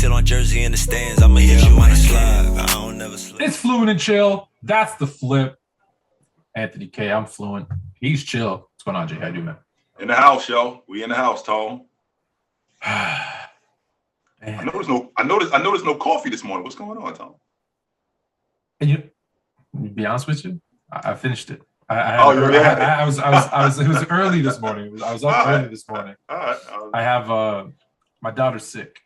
till on Jersey in the stands. I'ma hit you on a slide. I don't never slip. It's Fluent and Chill. That's the flip. Anthony K, I'm Fluent. He's chill. What's going on, Jay? How you doing, man? In the house, yo. We in the house, Tom. Man. I noticed no coffee this morning. What's going on, Tom? And to be honest with you, I finished it. I was. It was early this morning. I was up early this morning. All right. I have my daughter's sick.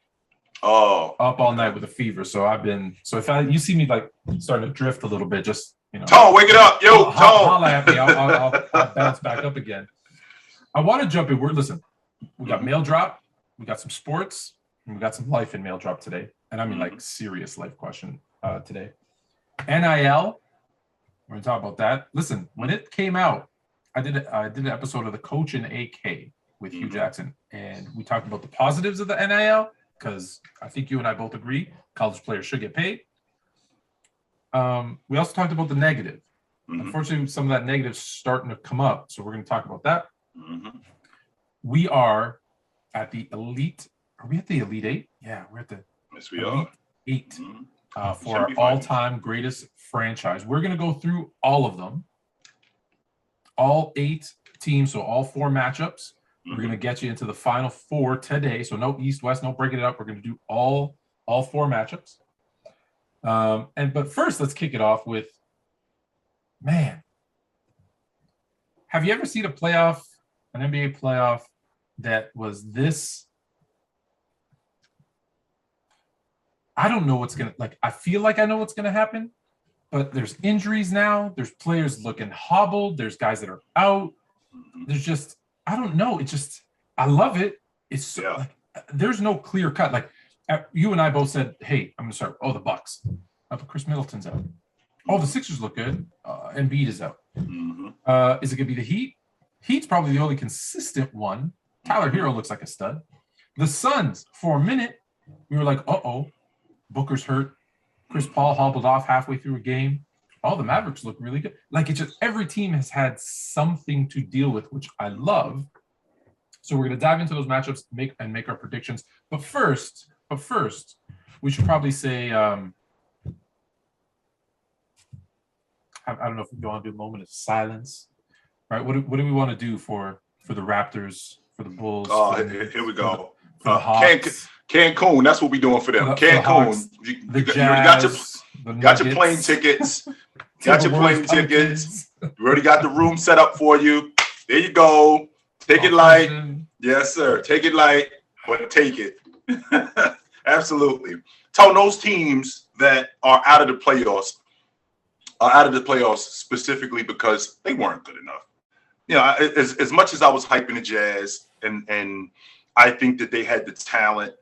Oh. Up all night with a fever. So I've been. So if you see me like starting to drift a little bit, just Tom, wake it up, yo, Tom. Holla at me. I'll bounce back up again. I want to jump in. Listen. We got mail drop. We got some sports. And we got some life in mail drop today, and I mean like serious life question today. NIL. We're gonna talk about that. Listen, when it came out, I did an episode of The Coach and AK with Hugh Jackson, and we talked about the positives of the NIL because I think you and I both agree college players should get paid. We also talked about the negative. Unfortunately, some of that negative is starting to come up, so we're going to talk about that. We are at the elite. Are we at the Elite Eight? Yeah, we're at the Elite Eight for our all-time greatest franchise. We're going to go through all of them, all 8 teams, so all 4 matchups. We're going to get you into the final 4 today. So no East-West, no breaking it up. We're going to do all 4 matchups. But first, let's kick it off with, man, have you ever seen an NBA playoff that was this? I don't know what's I feel like I know what's going to happen, but there's injuries now. There's players looking hobbled. There's guys that are out. There's just, I don't know. I love it. It's so, there's no clear cut. You and I both said, hey, I'm going to start. Oh, the Bucks. But Chris Middleton's out. Oh, the Sixers look good. Embiid is out. Is it going to be the Heat? Heat's probably the only consistent one. Tyler Hero looks like a stud. The Suns, for a minute, we were like, uh-oh. Booker's hurt. Chris Paul hobbled off halfway through a game. All the Mavericks look really good. Every team has had something to deal with, which I love. So we're going to dive into those matchups, make our predictions. But first, we should probably say, I don't know if we want to do a moment of silence. All right, what do we want to do for the Raptors, for the Bulls? Oh, here we go. For the Hawks. Cancun, that's what we're doing for them. Cancun, you got your plane tickets. You already got the room set up for you. There you go. Take it light. Yes, sir. Take it light, but take it. Absolutely. Tell those teams that are out of the playoffs specifically because they weren't good enough. As much as I was hyping the Jazz and I think that they had the talent,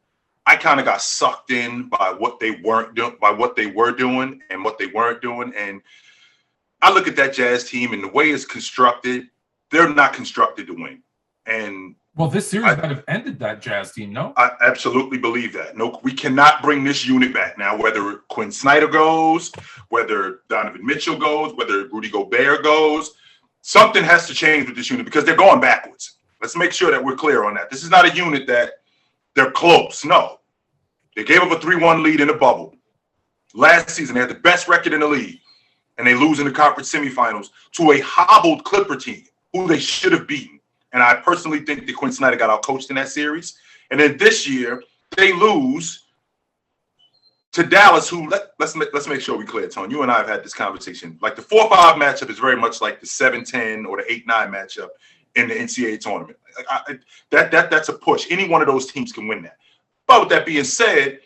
I kind of got sucked in by what they weren't doing, by what they were doing and what they weren't doing. And I look at that Jazz team and the way it's constructed, they're not constructed to win. And this series might have ended that Jazz team, no? I absolutely believe that. No, we cannot bring this unit back now, whether Quinn Snyder goes, whether Donovan Mitchell goes, whether Rudy Gobert goes. Something has to change with this unit because they're going backwards. Let's make sure that we're clear on that. This is not a unit that they're close. No. They gave up a 3-1 lead in the bubble. Last season, they had the best record in the league, and they lose in the conference semifinals to a hobbled Clipper team who they should have beaten. And I personally think that Quinn Snyder got outcoached in that series. And then this year, they lose to Dallas, who let's make sure we clear, Tony. You and I have had this conversation. Like the 4-5 matchup is very much like the 7-10 or the 8-9 matchup in the NCAA tournament. That's a push. Any one of those teams can win that. But with that being said,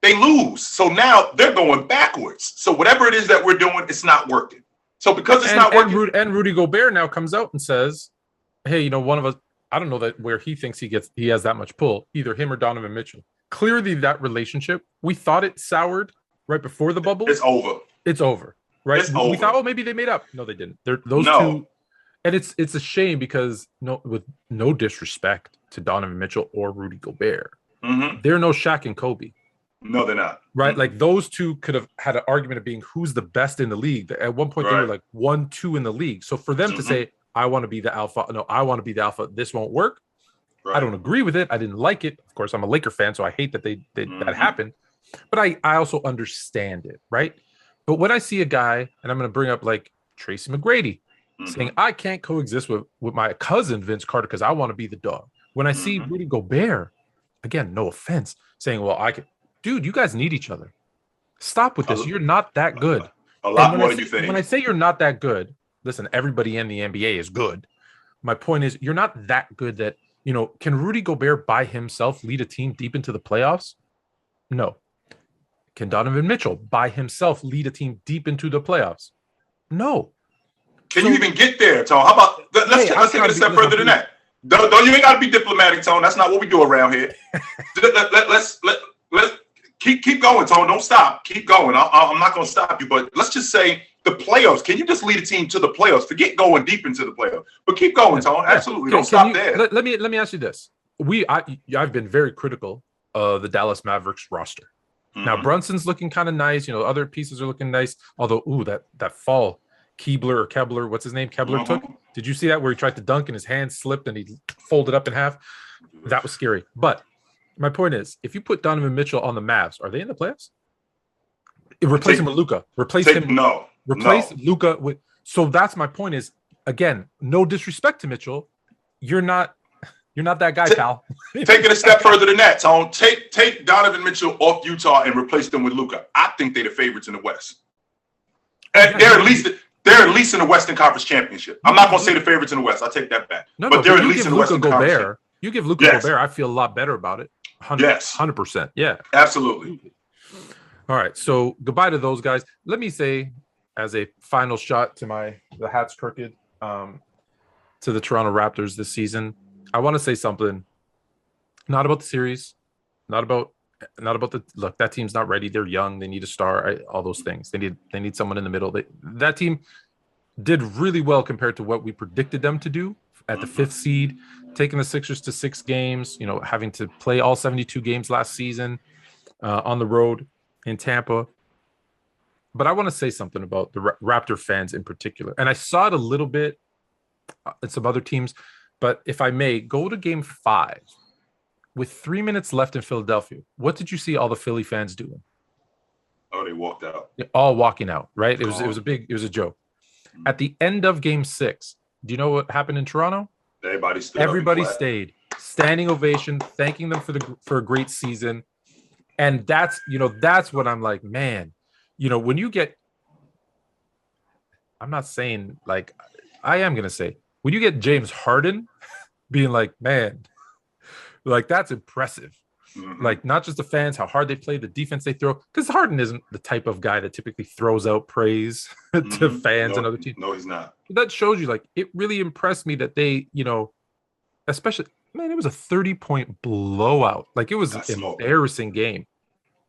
they lose. So now they're going backwards. So whatever it is that we're doing, it's not working. So because it's not working. And Rudy Gobert now comes out and says, hey, one of us, I don't know that where he thinks he has that much pull, either him or Donovan Mitchell. Clearly that relationship, we thought it soured right before the bubble. It's over. It's over. Right? It's over. We thought, maybe they made up. No, they didn't. Those two. And it's a shame because with no disrespect to Donovan Mitchell or Rudy Gobert, they're no Shaq and Kobe. No, they're not. Right? Like those two could have had an argument of being who's the best in the league. At one point, they were like 1-2 in the league. So for them to say, I want to be the alpha. No, I want to be the alpha. This won't work. I don't agree with it. I didn't like it. Of course, I'm a Laker fan, so I hate that that happened. But I also understand it, right? But when I see a guy, and I'm going to bring up like Tracy McGrady, saying I can't coexist with my cousin Vince Carter because I want to be the dog. When I see Rudy Gobert, again, no offense, saying, well, dude, you guys need each other. Stop with this. You're not that good. A lot more than you think. When I say you're not that good, listen, everybody in the NBA is good. My point is, you're not that good that, can Rudy Gobert by himself lead a team deep into the playoffs? No. Can Donovan Mitchell by himself lead a team deep into the playoffs? No. Can you even get there, Tone? How about let's take it a step further than that. Don't you ain't got to be diplomatic, Tone. That's not what we do around here. let's keep going, Tone. Don't stop. Keep going. I'm not going to stop you, but let's just say the playoffs. Can you just lead a team to the playoffs? Forget going deep into the playoffs, but keep going, Tone. Absolutely. Don't stop there. Let me ask you this. I've been very critical of the Dallas Mavericks roster. Now Brunson's looking kind of nice. Other pieces are looking nice. Although, that fall Kebler, what's his name? Kebler took. Did you see that where he tried to dunk and his hand slipped and he folded up in half? That was scary. But my point is, if you put Donovan Mitchell on the Mavs, are they in the playoffs? Replace him with Luka. Replace Luka with. So that's my point. Is again, no disrespect to Mitchell, you're not that guy, pal. Take it a step further than that, Tone. Take Donovan Mitchell off Utah and replace them with Luka. I think they're the favorites in the West. And they're at least in the Western Conference Championship. I'm not going to say the favorites in the West. I take that back. But they're at least in the Western Conference. You give Luka Gobert, I feel a lot better about it. 100%. Yeah. Absolutely. All right. So goodbye to those guys. Let me say, as a final shot to the hat's crooked, to the Toronto Raptors this season, I want to say something. Not about the series, not about the look. That team's not ready. They're young. They need a star. All those things. They need someone in the middle. That team did really well compared to what we predicted them to do at the 5th seed, taking the Sixers to 6 games. Having to play all 72 games last season on the road in Tampa. But I want to say something about the Raptor fans in particular, and I saw it a little bit in some other teams. But if I may, go to Game 5 with 3 minutes left in Philadelphia. What did you see all the Philly fans doing? Oh, they walked out. All walking out, right? It was a joke. At the end of Game 6, do you know what happened in Toronto? Everybody stayed. Standing ovation, thanking them for a great season. And that's what I'm like, man. When you get, I'm not saying like, I am gonna say, when you get James Harden being like, man, like that's impressive. Like not just the fans, how hard they play, the defense they throw. Because Harden isn't the type of guy that typically throws out praise to fans and other teams. No, he's not. That shows you, like, it really impressed me that they, especially, man, it was a 30-point blowout. Like it was an embarrassing game.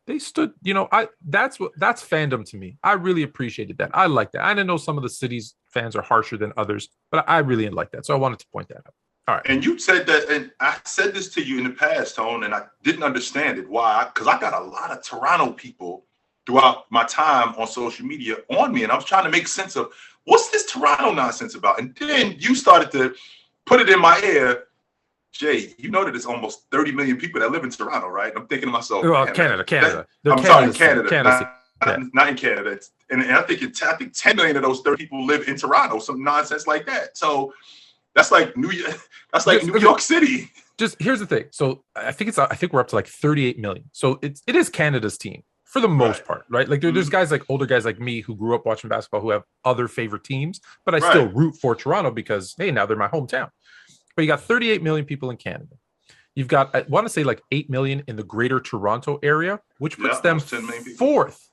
They stood, that's fandom to me. I really appreciated that. I like that. I didn't know some of the city's fans are harsher than others, but I really like that. So I wanted to point that out. All right. And you said that, and I said this to you in the past, Tone, and I didn't understand it. Why? Because I got a lot of Toronto people throughout my time on social media on me, and I was trying to make sense of what's this Toronto nonsense about. And then you started to put it in my ear. Jay, you know that it's almost 30 million people that live in Toronto, right? I'm thinking to myself, Canada. Sorry, Canada. Not in Canada. And I think 10 million of those 30 people live in Toronto, some nonsense like that. So that's like New York City. Just here's the thing. So I think we're up to like 38 million. So it is Canada's team for the most part, right? Like there's guys like older guys like me who grew up watching basketball who have other favorite teams, but I still root for Toronto because, hey, now they're my hometown. But you got 38 million people in Canada. You've got, I want to say, like 8 million in the greater Toronto area, which puts them fourth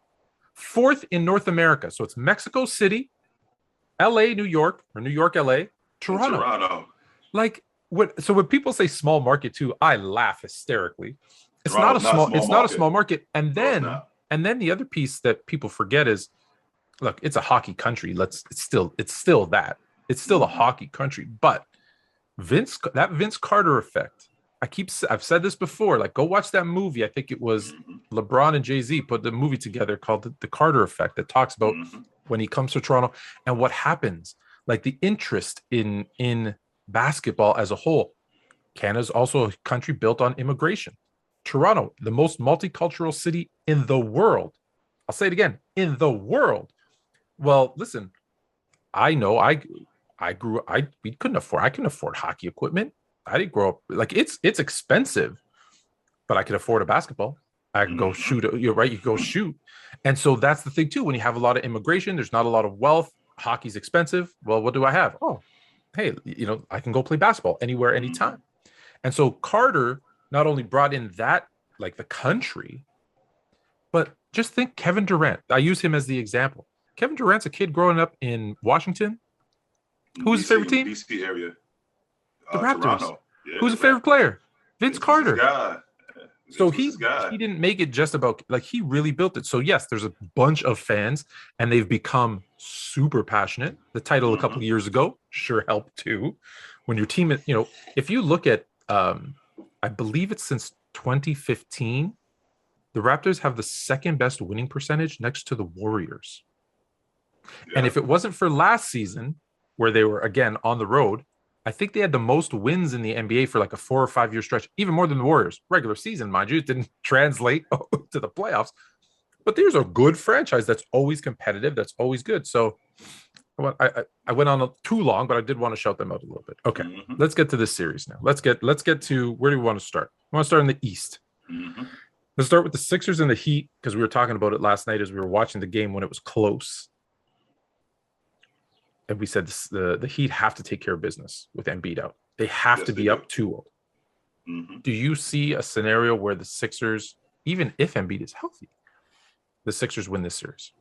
in North America. So it's Mexico City, LA, New York, or New York, LA, Toronto. Like, so when people say small market too, I laugh hysterically. It's not a small market. And then the other piece that people forget is, look, it's a hockey country. It's still that. It's still a hockey country, but Vince Carter effect. I've said this before. Like, go watch that movie. I think it was LeBron and Jay-Z put the movie together called the Carter Effect that talks about when he comes to Toronto and what happens. Like the interest in basketball as a whole. Canada's also a country built on immigration. Toronto, the most multicultural city in the world. I'll say it again, in the world. Well, listen, I know we couldn't afford, I couldn't afford hockey equipment. I didn't grow up like it's expensive, but I could afford a basketball. I could go shoot. You're right. You could go shoot. And so that's the thing too. When you have a lot of immigration, there's not a lot of wealth. Hockey's expensive. Well, what do I have? Oh, hey, I can go play basketball anywhere, anytime. And so Carter not only brought in that, like the country, but just think Kevin Durant. I use him as the example. Kevin Durant's a kid growing up in Washington. Who's his favorite team? DC area. The Raptors. Yeah, who's a favorite player? Vince Carter. So he didn't make it just about, like, he really built it. So yes, there's a bunch of fans and they've become super passionate. The title a couple of years ago sure helped too. When your team, if you look at, I believe it's since 2015, the Raptors have the second best winning percentage next to the Warriors. Yeah. And if it wasn't for last season, where they were again on the road, I think they had the most wins in the NBA for like a 4 or 5 year stretch, even more than the Warriors. Regular season, mind you, it didn't translate to the playoffs. But there's a good franchise that's always competitive, that's always good. So I went on too long, but I did want to shout them out a little bit. Okay, let's get to this series now. Let's get to, where do we want to start? We want to start in the East. Let's start with the Sixers and the Heat, because we were talking about it last night as we were watching the game when it was close. And we said the Heat have to take care of business with Embiid out. They have to be up 2-0. Do you see a scenario where the Sixers, even if Embiid is healthy, the Sixers win this series?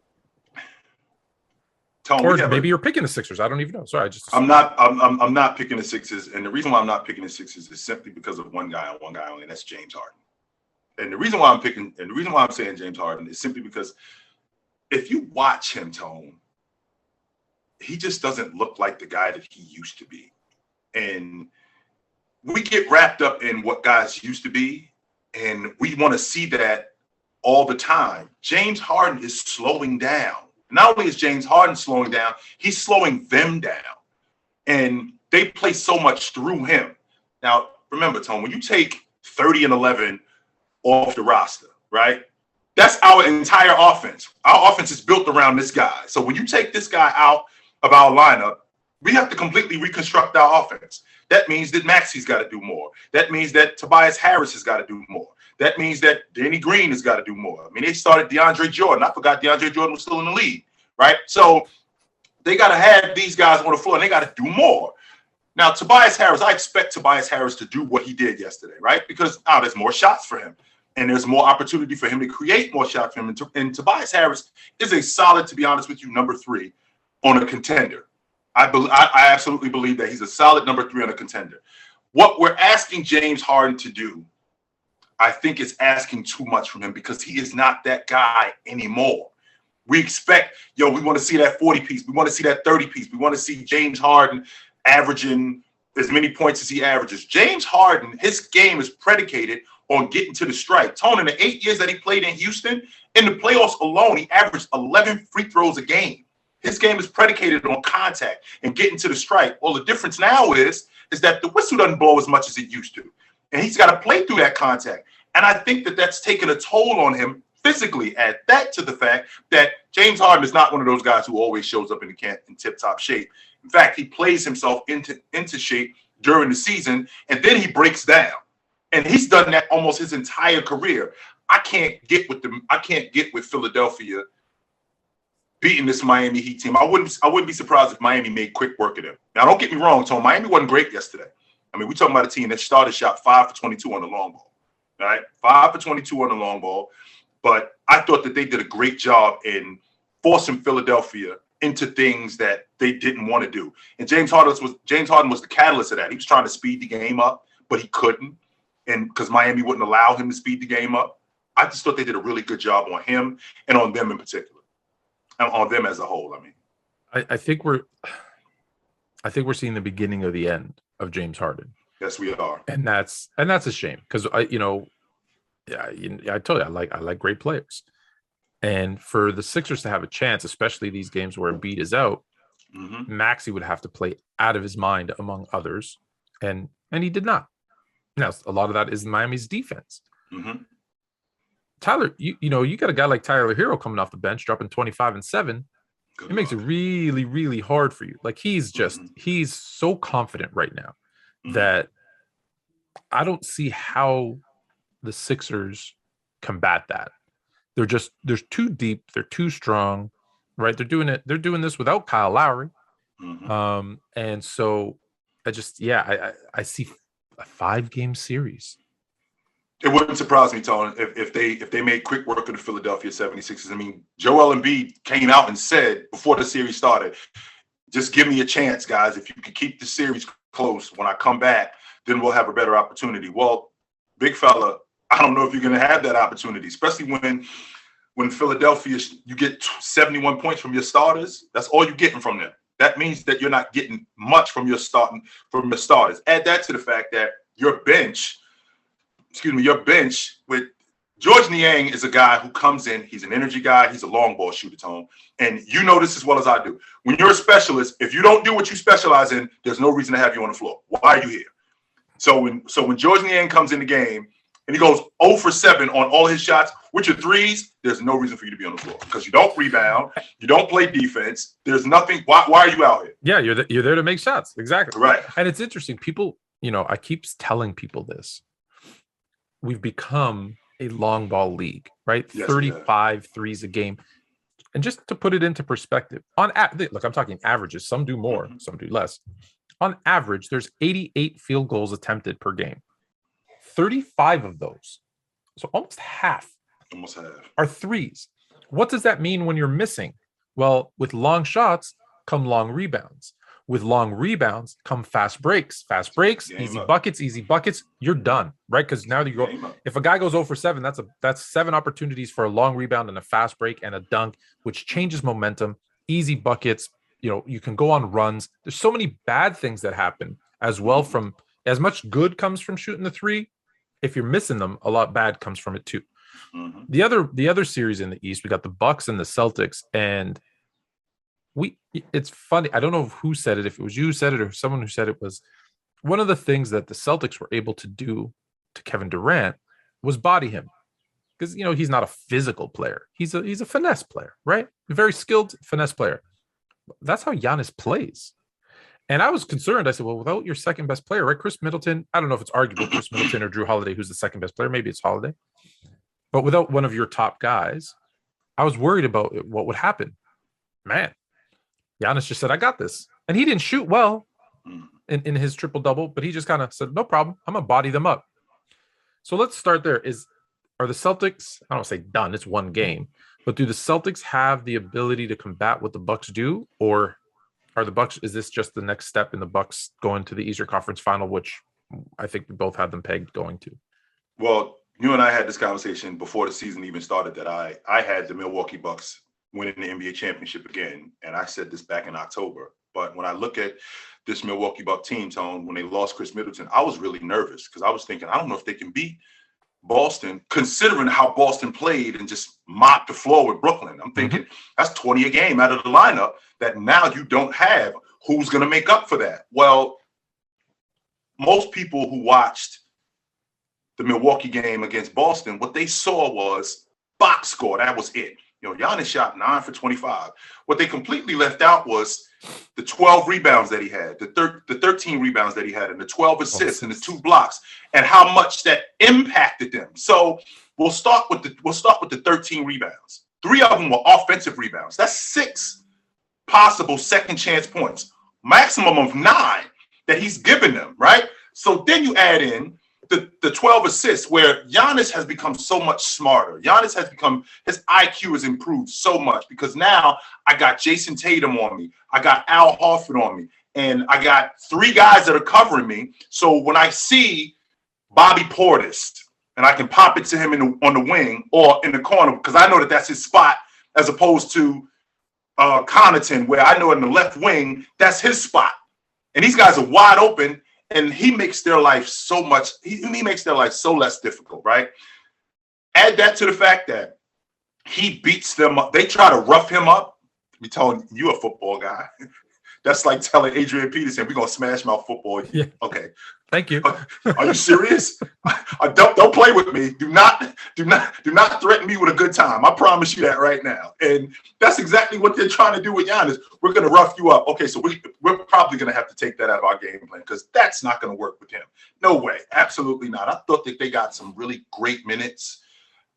Or maybe you're picking the Sixers. I don't even know. Sorry, I'm not picking the Sixers, and the reason why I'm not picking the Sixers is simply because of one guy only, and that's James Harden. And the reason why I'm saying James Harden is simply because if you watch him, Tone, he just doesn't look like the guy that he used to be. And we get wrapped up in what guys used to be, and we want to see that all the time. James Harden is slowing down. Not only is James Harden slowing down, he's slowing them down. And they play so much through him. Now, remember, Tone, when you take 30 and 11 off the roster, right? That's our entire offense. Our offense is built around this guy. So when you take this guy out of our lineup, we have to completely reconstruct our offense. That means that Maxi's got to do more. That means that Tobias Harris has got to do more. That means that Danny Green has got to do more. I mean, they started DeAndre Jordan. I forgot DeAndre Jordan was still in the league, right? So they got to have these guys on the floor, and they got to do more. Now, Tobias Harris, I expect Tobias Harris to do what he did yesterday, right? Because now there's more shots for him, and there's more opportunity for him to create more shots for him. And Tobias Harris is a solid, to be honest with you, number 3 on a contender. I absolutely believe that he's a solid number 3 on a contender. What we're asking James Harden to do, I think, is asking too much from him, because he is not that guy anymore. We expect, we want to see that 40 piece. We want to see that 30 piece. We want to see James Harden averaging as many points as he averages. James Harden, his game is predicated on getting to the stripe. Tone, in the 8 years that he played in Houston, in the playoffs alone, he averaged 11 free throws a game. His game is predicated on contact and getting to the stripe. Well, the difference now is that the whistle doesn't blow as much as it used to. And he's got to play through that contact. And I think that that's taken a toll on him physically. Add that to the fact that James Harden is not one of those guys who always shows up in tip-top shape. In fact, he plays himself into shape during the season, and then he breaks down. And he's done that almost his entire career. I can't get with Philadelphia beating this Miami Heat team. I wouldn't be surprised if Miami made quick work of them. Now, don't get me wrong, Tom. Miami wasn't great yesterday. I mean, we're talking about a team that started shot 5 for 22 on the long ball. All right, 5 for 22 on the long ball. But I thought that they did a great job in forcing Philadelphia into things that they didn't want to do. And James Harden was the catalyst of that. He was trying to speed the game up, but he couldn't, and because Miami wouldn't allow him to speed the game up. I just thought they did a really good job on him and on them in particular, and on them as a whole. I mean, I think we're seeing the beginning of the end of James Harden. Yes, we are, and that's a shame, because I told you I like great players, and for the Sixers to have a chance, especially these games where Embiid is out, Maxey would have to play out of his mind, among others, and he did not. Now, a lot of that is Miami's defense. Mm-hmm. Tyler, you got a guy like Tyler Hero coming off the bench, dropping 25 and 7. It makes it really, really hard for you. Like he's so confident right now that I don't see how the Sixers combat that. They're too deep. They're too strong, right? They're doing this without Kyle Lowry. And so I see a 5-game series. It wouldn't surprise me, Tony, if they made quick work of the Philadelphia 76ers. I mean, Joel Embiid came out and said before the series started, just give me a chance, guys. If you can keep the series close, when I come back, then we'll have a better opportunity. Well, big fella, I don't know if you're going to have that opportunity, especially when Philadelphia, you get 71 points from your starters. That's all you're getting from them. That means that you're not getting much from your starters. Add that to the fact that your bench with George Niang is a guy who comes in. He's an energy guy. He's a long ball shooter, Tone. And you know this as well as I do. When you're a specialist, if you don't do what you specialize in, there's no reason to have you on the floor. Why are you here? So when George Niang comes in the game and he goes 0 for 7 on all his shots, which are threes, there's no reason for you to be on the floor because you don't rebound, you don't play defense. There's nothing. Why are you out here? Yeah, you're there to make shots. Exactly. Right. And it's interesting. People, I keep telling people this. We've become a long ball league, right? Yes, 35 threes a game. And just to put it into perspective, look, I'm talking averages. Some do more, some do less. On average, there's 88 field goals attempted per game. 35 of those, so almost half, are threes. What does that mean when you're missing? Well, with long shots come long rebounds. With long rebounds come fast breaks. Fast breaks, easy buckets. You're done, right? Because now you go. If a guy goes 0 for 7, that's 7 opportunities for a long rebound and a fast break and a dunk, which changes momentum. Easy buckets. You can go on runs. There's so many bad things that happen as well. From as much good comes from shooting the three. If you're missing them, a lot bad comes from it too. The other series in the East, we got the Bucks and the Celtics, and it's funny. I don't know who said it, if it was you who said it or someone who said it, was one of the things that the Celtics were able to do to Kevin Durant was body him. Because, he's not a physical player. He's a finesse player, right? A very skilled finesse player. That's how Giannis plays. And I was concerned. I said, well, without your second best player, right? Chris Middleton, I don't know if it's arguable, Chris Middleton or Drew Holiday, who's the second best player. Maybe it's Holiday. But without one of your top guys, I was worried about what would happen. Man, Giannis just said, I got this. And he didn't shoot well in his triple-double, but he just kind of said, no problem. I'm going to body them up. So let's start there. Are the Celtics, I don't say done, it's one game, but do the Celtics have the ability to combat what the Bucks do? Or are the Bucks, is this just the next step in the Bucks going to the Eastern Conference Final, which I think we both had them pegged going to? Well, you and I had this conversation before the season even started that I had the Milwaukee Bucks winning the NBA championship again. And I said this back in October. But when I look at this Milwaukee Bucks team, Tone, when they lost Chris Middleton, I was really nervous because I was thinking, I don't know if they can beat Boston, considering how Boston played and just mopped the floor with Brooklyn. I'm thinking that's 20 a game out of the lineup that now you don't have. Who's going to make up for that? Well, most people who watched the Milwaukee game against Boston, what they saw was box score. That was it. Giannis shot 9 for 25. What they completely left out was the 12 rebounds that he had, the 13 rebounds that he had, and the 12 assists and the 2 blocks, and how much that impacted them. So we'll start with the 13 rebounds. 3 of them were offensive rebounds. That's 6 possible second chance points, maximum of 9 that he's given them, right? So then you add in the 12 assists, where Giannis has become so much smarter. Giannis has become, his IQ has improved so much because now I got Jason Tatum on me. I got Al Horford on me. And I got 3 guys that are covering me. So when I see Bobby Portis, and I can pop it to him on the wing or in the corner, because I know that that's his spot, as opposed to Connaughton, where I know in the left wing, that's his spot. And these guys are wide open. And he makes their life so much, he makes their life so less difficult, right? Add that to the fact that he beats them up. They try to rough him up. We told you a football guy. That's like telling Adrian Peterson, we're going to smash mouth football. Yeah. Okay. Thank you. Are you serious? Don't play with me. Do not threaten me with a good time. I promise you that right now. And that's exactly what they're trying to do with Giannis. We're going to rough you up. Okay, so we're probably going to have to take that out of our game plan because that's not going to work with him. No way. Absolutely not. I thought that they got some really great minutes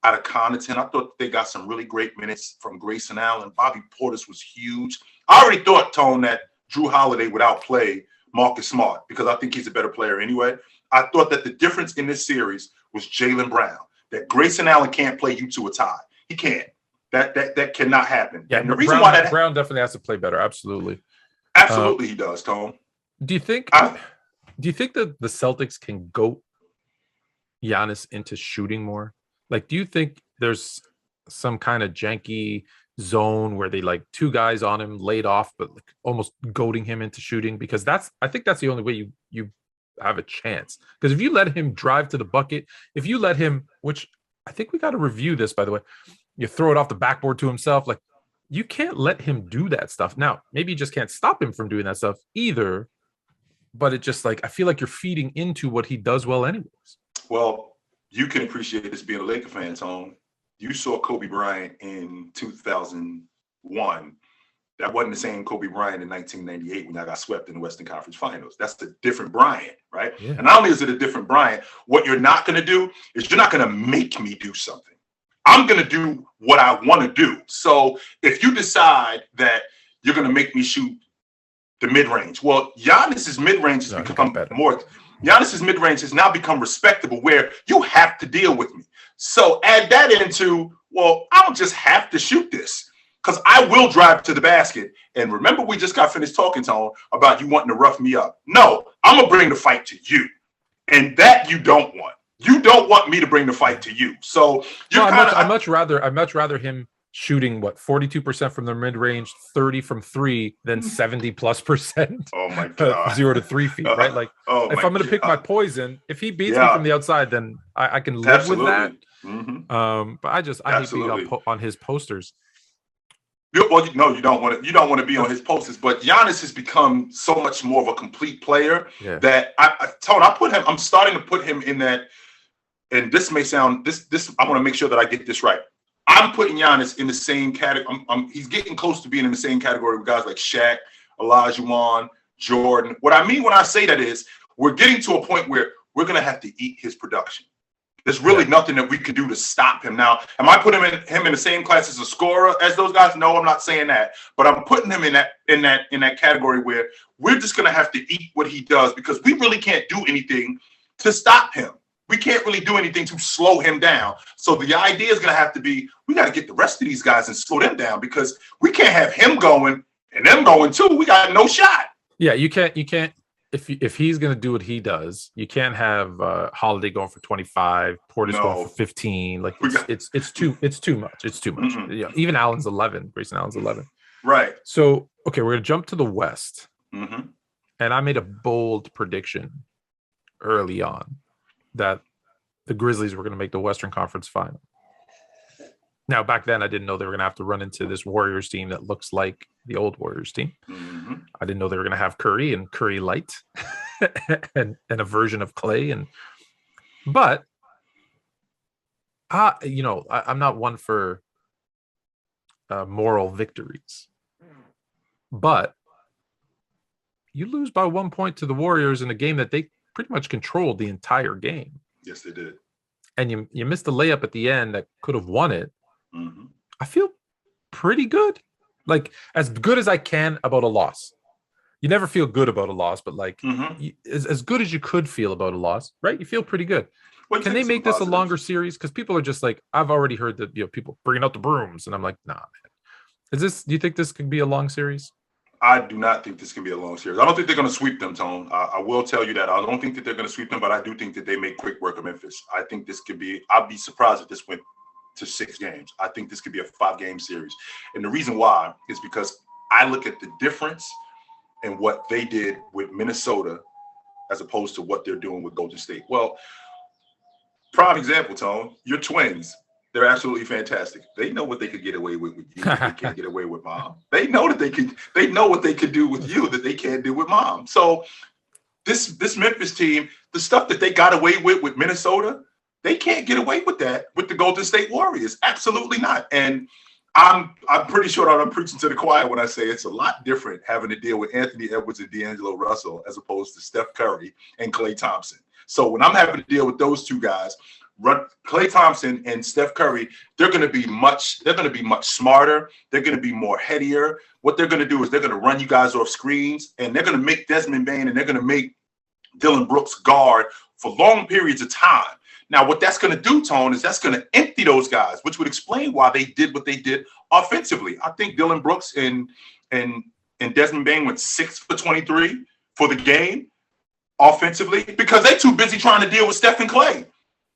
out of Connaughton. I thought they got some really great minutes from Grayson Allen. Bobby Portis was huge. I already thought, Tone, that Drew Holiday would outplay Marcus Smart because I think he's a better player anyway. I thought that the difference in this series was Jaylen Brown, that Grayson Allen can't play you to a tie. He can't. That cannot happen. Yeah, and the reason why that Brown definitely has to play better. Absolutely. He does, Tone. Do you think that the Celtics can goat Giannis into shooting more? Like, do you think there's some kind of janky zone where they like two guys on him laid off, but like almost goading him into shooting? Because I think that's the only way you have a chance. Because if you let him drive to the bucket, if you let him, which I think we got to review this, by the way, you throw it off the backboard to himself, like you can't let him do that stuff. Now, maybe you just can't stop him from doing that stuff either, but it just like, I feel like you're feeding into what he does well anyways. Well, you can appreciate this being a Laker fan, Tone. You saw Kobe Bryant in 2001. That wasn't the same Kobe Bryant in 1998 when I got swept in the Western Conference Finals. That's a different Bryant, right? Yeah. And not only is it a different Bryant, what you're not going to do is you're not going to make me do something. I'm going to do what I want to do. So if you decide that you're going to make me shoot the mid-range, well, Giannis's mid-range has become more. Giannis's mid-range has now become respectable where you have to deal with me. So add that into, well, I don't just have to shoot this because I will drive to the basket. And remember, we just got finished talking, Tone, about you wanting to rough me up. No, I'm going to bring the fight to you. And that you don't want. You don't want me to bring the fight to you. So I'd much rather him shooting 42% from the mid-range, 30 from three, than 70+%. Oh my God. 0 to 3 feet, right? Like if I'm going to pick my poison, if he beats me from the outside, then I can live with that. Mm-hmm. But I hate being on his posters. Well, no, you don't want to be on his posters. But Giannis has become so much more of a complete player that I'm starting to put him in that. And this may sound I want to make sure that I get this right. I'm putting Giannis in the same category. He's getting close to being in the same category with guys like Shaq, Olajuwon, Jordan. What I mean when I say that is we're getting to a point where we're going to have to eat his production. There's really nothing that we can do to stop him. Now, am I putting him in the same class as a scorer as those guys? No, I'm not saying that. But I'm putting him in that category where we're just going to have to eat what he does because we really can't do anything to stop him. We can't really do anything to slow him down. So the idea is going to have to be, we got to get the rest of these guys and slow them down because we can't have him going and them going too. We got no shot. Yeah, you can't. If he's going to do what he does, you can't have Holiday going for 25, Portis going for 15. Like it's too much. It's too much. Mm-hmm. Yeah, even Allen's 11. Grayson Allen's 11. Right. So okay, we're going to jump to the West. Mm-hmm. And I made a bold prediction early on that the Grizzlies were going to make the Western Conference Final. Now, back then, I didn't know they were going to have to run into this Warriors team that looks like the old Warriors team. Mm-hmm. I didn't know they were going to have Curry and Curry Light and a version of Clay. But I'm not one for moral victories. But you lose by 1 point to the Warriors in a game that they pretty much controlled the entire game. Yes, they did. And you missed the layup at the end that could have won it. Mm-hmm. I feel pretty good. Like, as good as I can about a loss. You never feel good about a loss, but like as good as you could feel about a loss, right? You feel pretty good. Can they make this a longer series? Because people are just like, I've already heard that people bringing out the brooms, and I'm like, nah, man. Do you think this could be a long series? I do not think this can be a long series. I don't think they're going to sweep them, Tone. I will tell you that. I don't think that they're going to sweep them, but I do think that they make quick work of Memphis. I think this could be – I'd be surprised if this went to 6 games. I think this could be a 5-game series. And the reason why is because I look at the difference in what they did with Minnesota as opposed to what they're doing with Golden State. Well, prime example, Tone, your Twins. They're absolutely fantastic. They know what they could get away with you. They can't get away with Mom. They know that they know what they could do with you that they can't do with Mom. So this Memphis team, the stuff that they got away with Minnesota, they can't get away with that with the Golden State Warriors. Absolutely not. And I'm pretty sure that I'm preaching to the choir when I say it's a lot different having to deal with Anthony Edwards and D'Angelo Russell as opposed to Steph Curry and Klay Thompson. So when I'm having to deal with those two guys, Klay Thompson and Steph Curry, they're going to be much smarter. They're going to be more headier. What they're going to do is they're going to run you guys off screens, and they're going to make Desmond Bane and they're going to make Dylan Brooks guard for long periods of time. Now, what that's going to do, Tone, is that's going to empty those guys, which would explain why they did what they did offensively. I think Dylan Brooks and Desmond Bane went 6 for 23 for the game offensively because they're too busy trying to deal with Steph and Klay.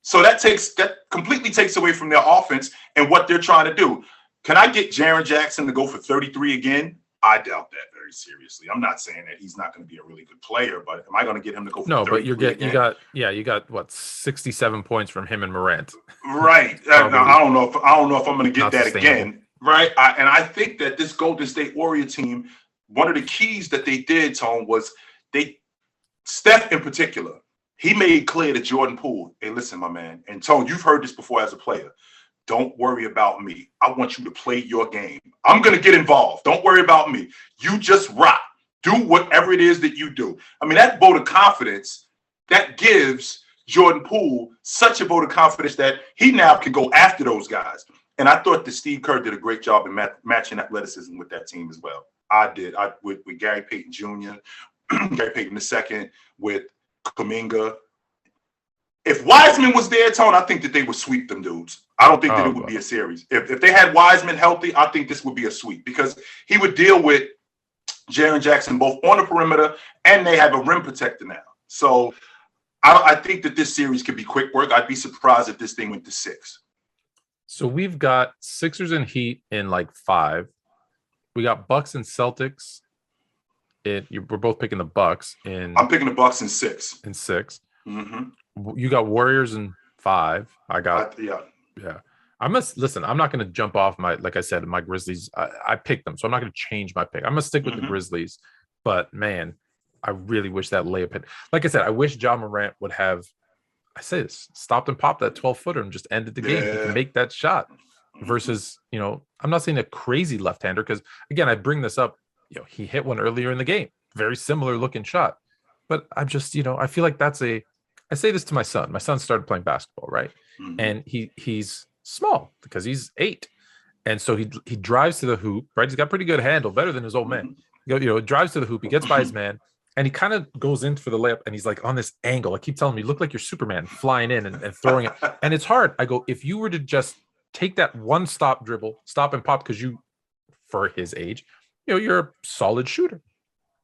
So that completely takes away from their offense and what they're trying to do. Can I get Jaren Jackson to go for 33 again? I doubt that very seriously. I'm not saying that he's not going to be a really good player, but am I going to get him to go for 33 but you got what, 67 points from him and Morant. Right. I don't know if I'm going to get that again. Right. And I think that this Golden State Warrior team, one of the keys that they did, Tone, was Steph in particular, he made clear to Jordan Poole, hey, listen, my man, and Tone, you've heard this before as a player. Don't worry about me. I want you to play your game. I'm going to get involved. Don't worry about me. You just rock. Do whatever it is that you do. I mean, that vote of confidence, that gives Jordan Poole such a vote of confidence that he now can go after those guys. And I thought that Steve Kerr did a great job in matching athleticism with that team as well. I did. With Gary Payton Jr., Gary Payton II, with Kuminga. If Wiseman was there, Tone, I think that they would sweep them dudes. I don't think that it would be a series. If they had Wiseman healthy, I think this would be a sweep because he would deal with Jaren Jackson both on the perimeter and they have a rim protector now. So I think that this series could be quick work. I'd be surprised if this thing went to 6. So we've got Sixers and Heat in like 5. We got Bucks and Celtics. We're both picking the Bucks I'm picking the Bucks in 6. In 6. Mm-hmm. You got Warriors in 5. I got yeah. I'm not going to jump off like I said, my Grizzlies. I picked them, so I'm not going to change my pick. I'm going to stick with the Grizzlies. But man, I really wish that layup hit. Like I said, I wish Ja Morant would have. I say this, stopped and popped that 12-footer and just ended the game. He can make that shot. Versus, I'm not saying a crazy left-hander because again, I bring this up. He hit one earlier in the game, very similar looking shot. But I'm just, I feel like I say this to my son. My son started playing basketball, right? Mm-hmm. And he's small because he's 8. And so he drives to the hoop, right? He's got pretty good handle, better than his old man. Drives to the hoop, he gets by his man, and he kind of goes in for the layup, and he's like on this angle. I keep telling him, you look like you're Superman flying in and throwing it. And it's hard. I go, if you were to just take that one stop dribble, stop and pop, because for his age, you're a solid shooter.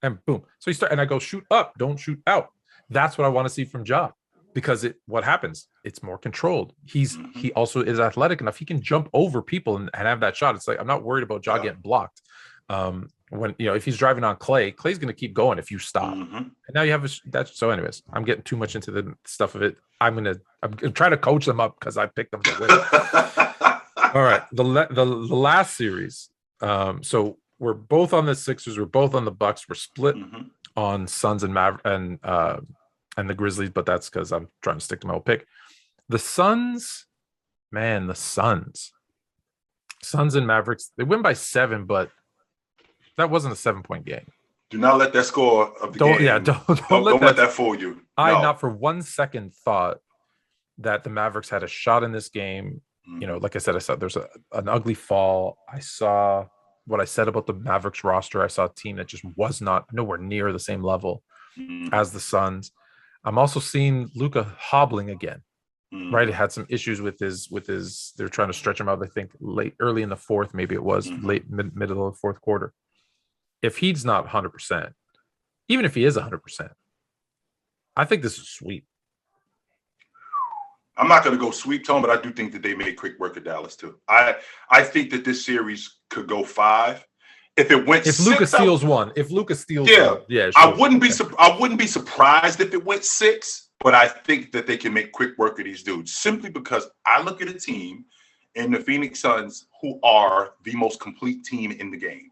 And boom. So and I go, shoot up, don't shoot out. That's what I want to see from Ja, because what happens? It's more controlled. He also is athletic enough. He can jump over people and have that shot. It's like, I'm not worried about Ja getting blocked. When if he's driving on Clay's going to keep going if you stop. And now you have that. So anyways, I'm getting too much into the stuff of it. I'm trying to coach them up because I picked them to win. All right. The last series. So we're both on the Sixers. We're both on the Bucks. We're split on Suns and and the Grizzlies, but that's because I'm trying to stick to my old pick. The Suns, man, Suns and Mavericks, they win by 7, but that wasn't a 7-point game. Do not let that score of the game. Yeah, don't let that fool you. I not for one second thought that the Mavericks had a shot in this game. Like I said, I saw there's an ugly fall. I saw what I said about the Mavericks roster. I saw a team that just was not nowhere near the same level as the Suns. I'm also seeing Luka hobbling again, right? He had some issues with his. They're trying to stretch him out. I think early in the fourth, maybe it was middle of the fourth quarter. If he's not 100%, even if he is 100%, I think this is sweep. I'm not going to go sweep, Tone, but I do think that they made quick work of Dallas too. I think that this series could go 5. If it went, if 6, Luka steals one, one, sure. I wouldn't be surprised if it went 6, but I think that they can make quick work of these dudes simply because I look at a team in the Phoenix Suns who are the most complete team in the game.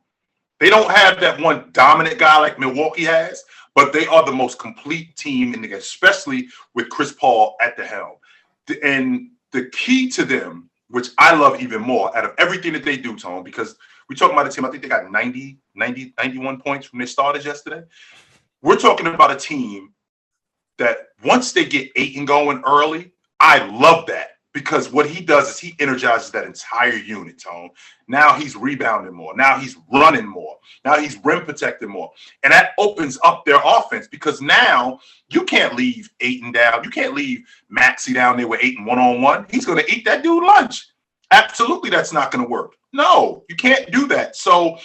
They don't have that one dominant guy like Milwaukee has, but they are the most complete team in the game, especially with Chris Paul at the helm. And the key to them, which I love even more, out of everything that they do, Tone, because we're talking about a team, I think they got 91 points from their starters yesterday. We're talking about a team that once they get Ayton going early, I love that. Because what he does is he energizes that entire unit, Tone. Now he's rebounding more. Now he's running more. Now he's rim protecting more. And that opens up their offense because now you can't leave Ayton down. You can't leave Maxey down there with Ayton one-on-one. He's going to eat that dude lunch. Absolutely, that's not going to work. No, you can't do that. So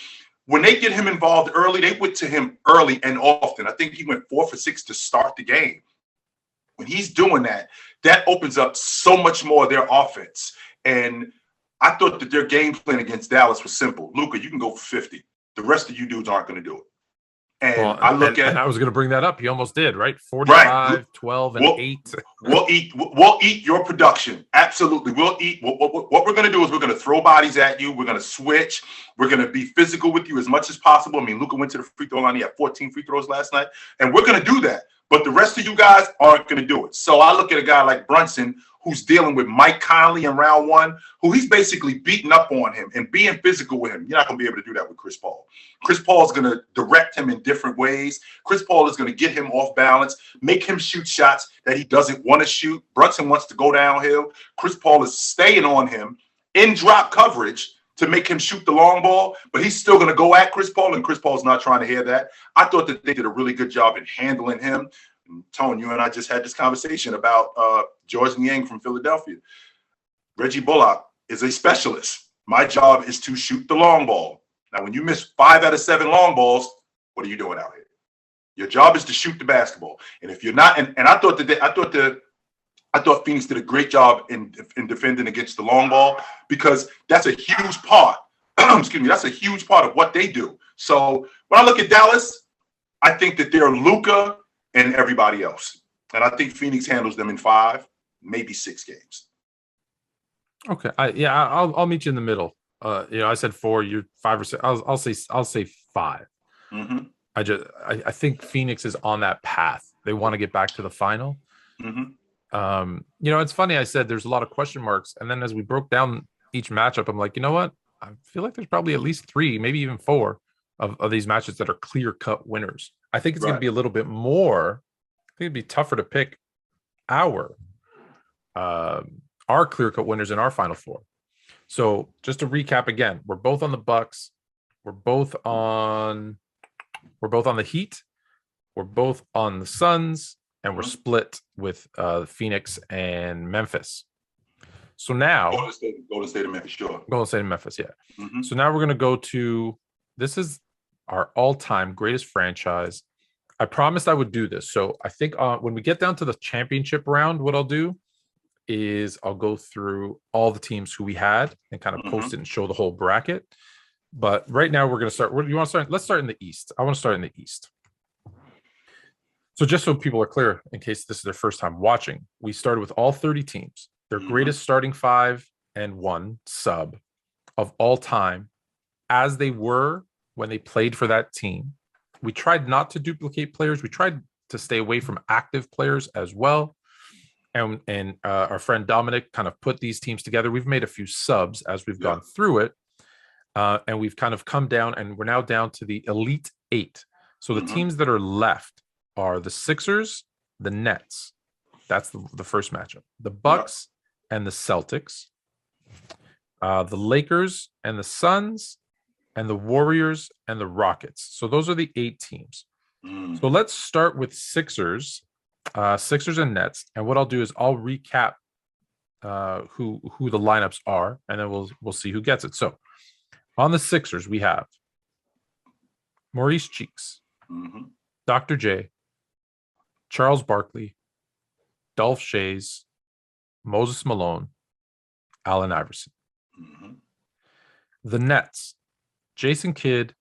when they get him involved early, they went to him early and often. I think he went 4 for 6 to start the game. When he's doing that, that opens up so much more of their offense. And I thought that their game plan against Dallas was simple. Luka, you can go for 50. The rest of you dudes aren't going to do it. And I was going to bring that up. He almost did, right? 45, right. 12, and 8. We'll eat your production. Absolutely. We'll eat. What we're going to do is we're going to throw bodies at you. We're going to switch. We're going to be physical with you as much as possible. I mean, Luka went to the free throw line. He had 14 free throws last night. And we're going to do that. But the rest of you guys aren't going to do it. So I look at a guy like Brunson, who's dealing with Mike Conley in round 1, who he's basically beating up on him and being physical with him. You're not going to be able to do that with Chris Paul. Chris Paul is going to direct him in different ways. Chris Paul is going to get him off balance, make him shoot shots that he doesn't want to shoot. Brunson wants to go downhill. Chris Paul is staying on him in drop coverage to make him shoot the long ball, but he's still going to go at Chris Paul, and Chris Paul's not trying to hear that. I thought that they did a really good job in handling him. Tone, you and I just had this conversation about George Niang from Philadelphia. Reggie Bullock is a specialist. My job is to shoot the long ball. Now, when you miss 5 out of 7 long balls, what are you doing out here? Your job is to shoot the basketball. And if you're not, and I thought Phoenix did a great job in defending against the long ball because that's a huge part. Excuse me, that's a huge part of what they do. So when I look at Dallas, I think that they're Luka and everybody else. And I think Phoenix handles them in 5, maybe 6 games. Okay. I'll meet you in the middle. I said 4, you're 5 or 6. I'll say 5. Mm-hmm. I think Phoenix is on that path. They want to get back to the final. Mm-hmm. It's funny. I said there's a lot of question marks. And then as we broke down each matchup, I'm like, you know what? I feel like there's probably at least 3, maybe even 4 of these matches that are clear-cut winners. I think it's going to be a little bit more. I think it'd be tougher to pick our clear-cut winners in our Final Four. So just to recap again, we're both on the Bucks. We're both on the Heat. We're both on the Suns, and we're split with Phoenix and Memphis. So now Golden State and Memphis, sure. Golden State and Memphis, yeah. Mm-hmm. So now we're going to go to, this is our all-time greatest franchise. I promised I would do this. So I think when we get down to the championship round, what I'll do is I'll go through all the teams who we had and kind of post it and show the whole bracket. But right now we're going to start. Where do you want to start? Let's start in the East. I want to start in the East. So just so people are clear, in case this is their first time watching, we started with all 30 teams, their greatest starting 5 and 1 sub of all time as they were when they played for that team. We tried not to duplicate players. We tried to stay away from active players as well. And our friend Dominic kind of put these teams together. We've made a few subs as we've gone through it. And we've kind of come down, and we're now down to the Elite 8. So the teams that are left are the Sixers, the Nets. That's the first matchup. The Bucks and the Celtics. The Lakers and the Suns, and the Warriors and the Rockets. So those are the 8 teams. So let's start with Sixers and Nets. And what I'll do is I'll recap who the lineups are, and then we'll see who gets it. So on the Sixers, we have Maurice Cheeks, Dr. J, Charles Barkley, Dolph Shays, Moses Malone, Allen Iverson. The Nets, Jason Kidd,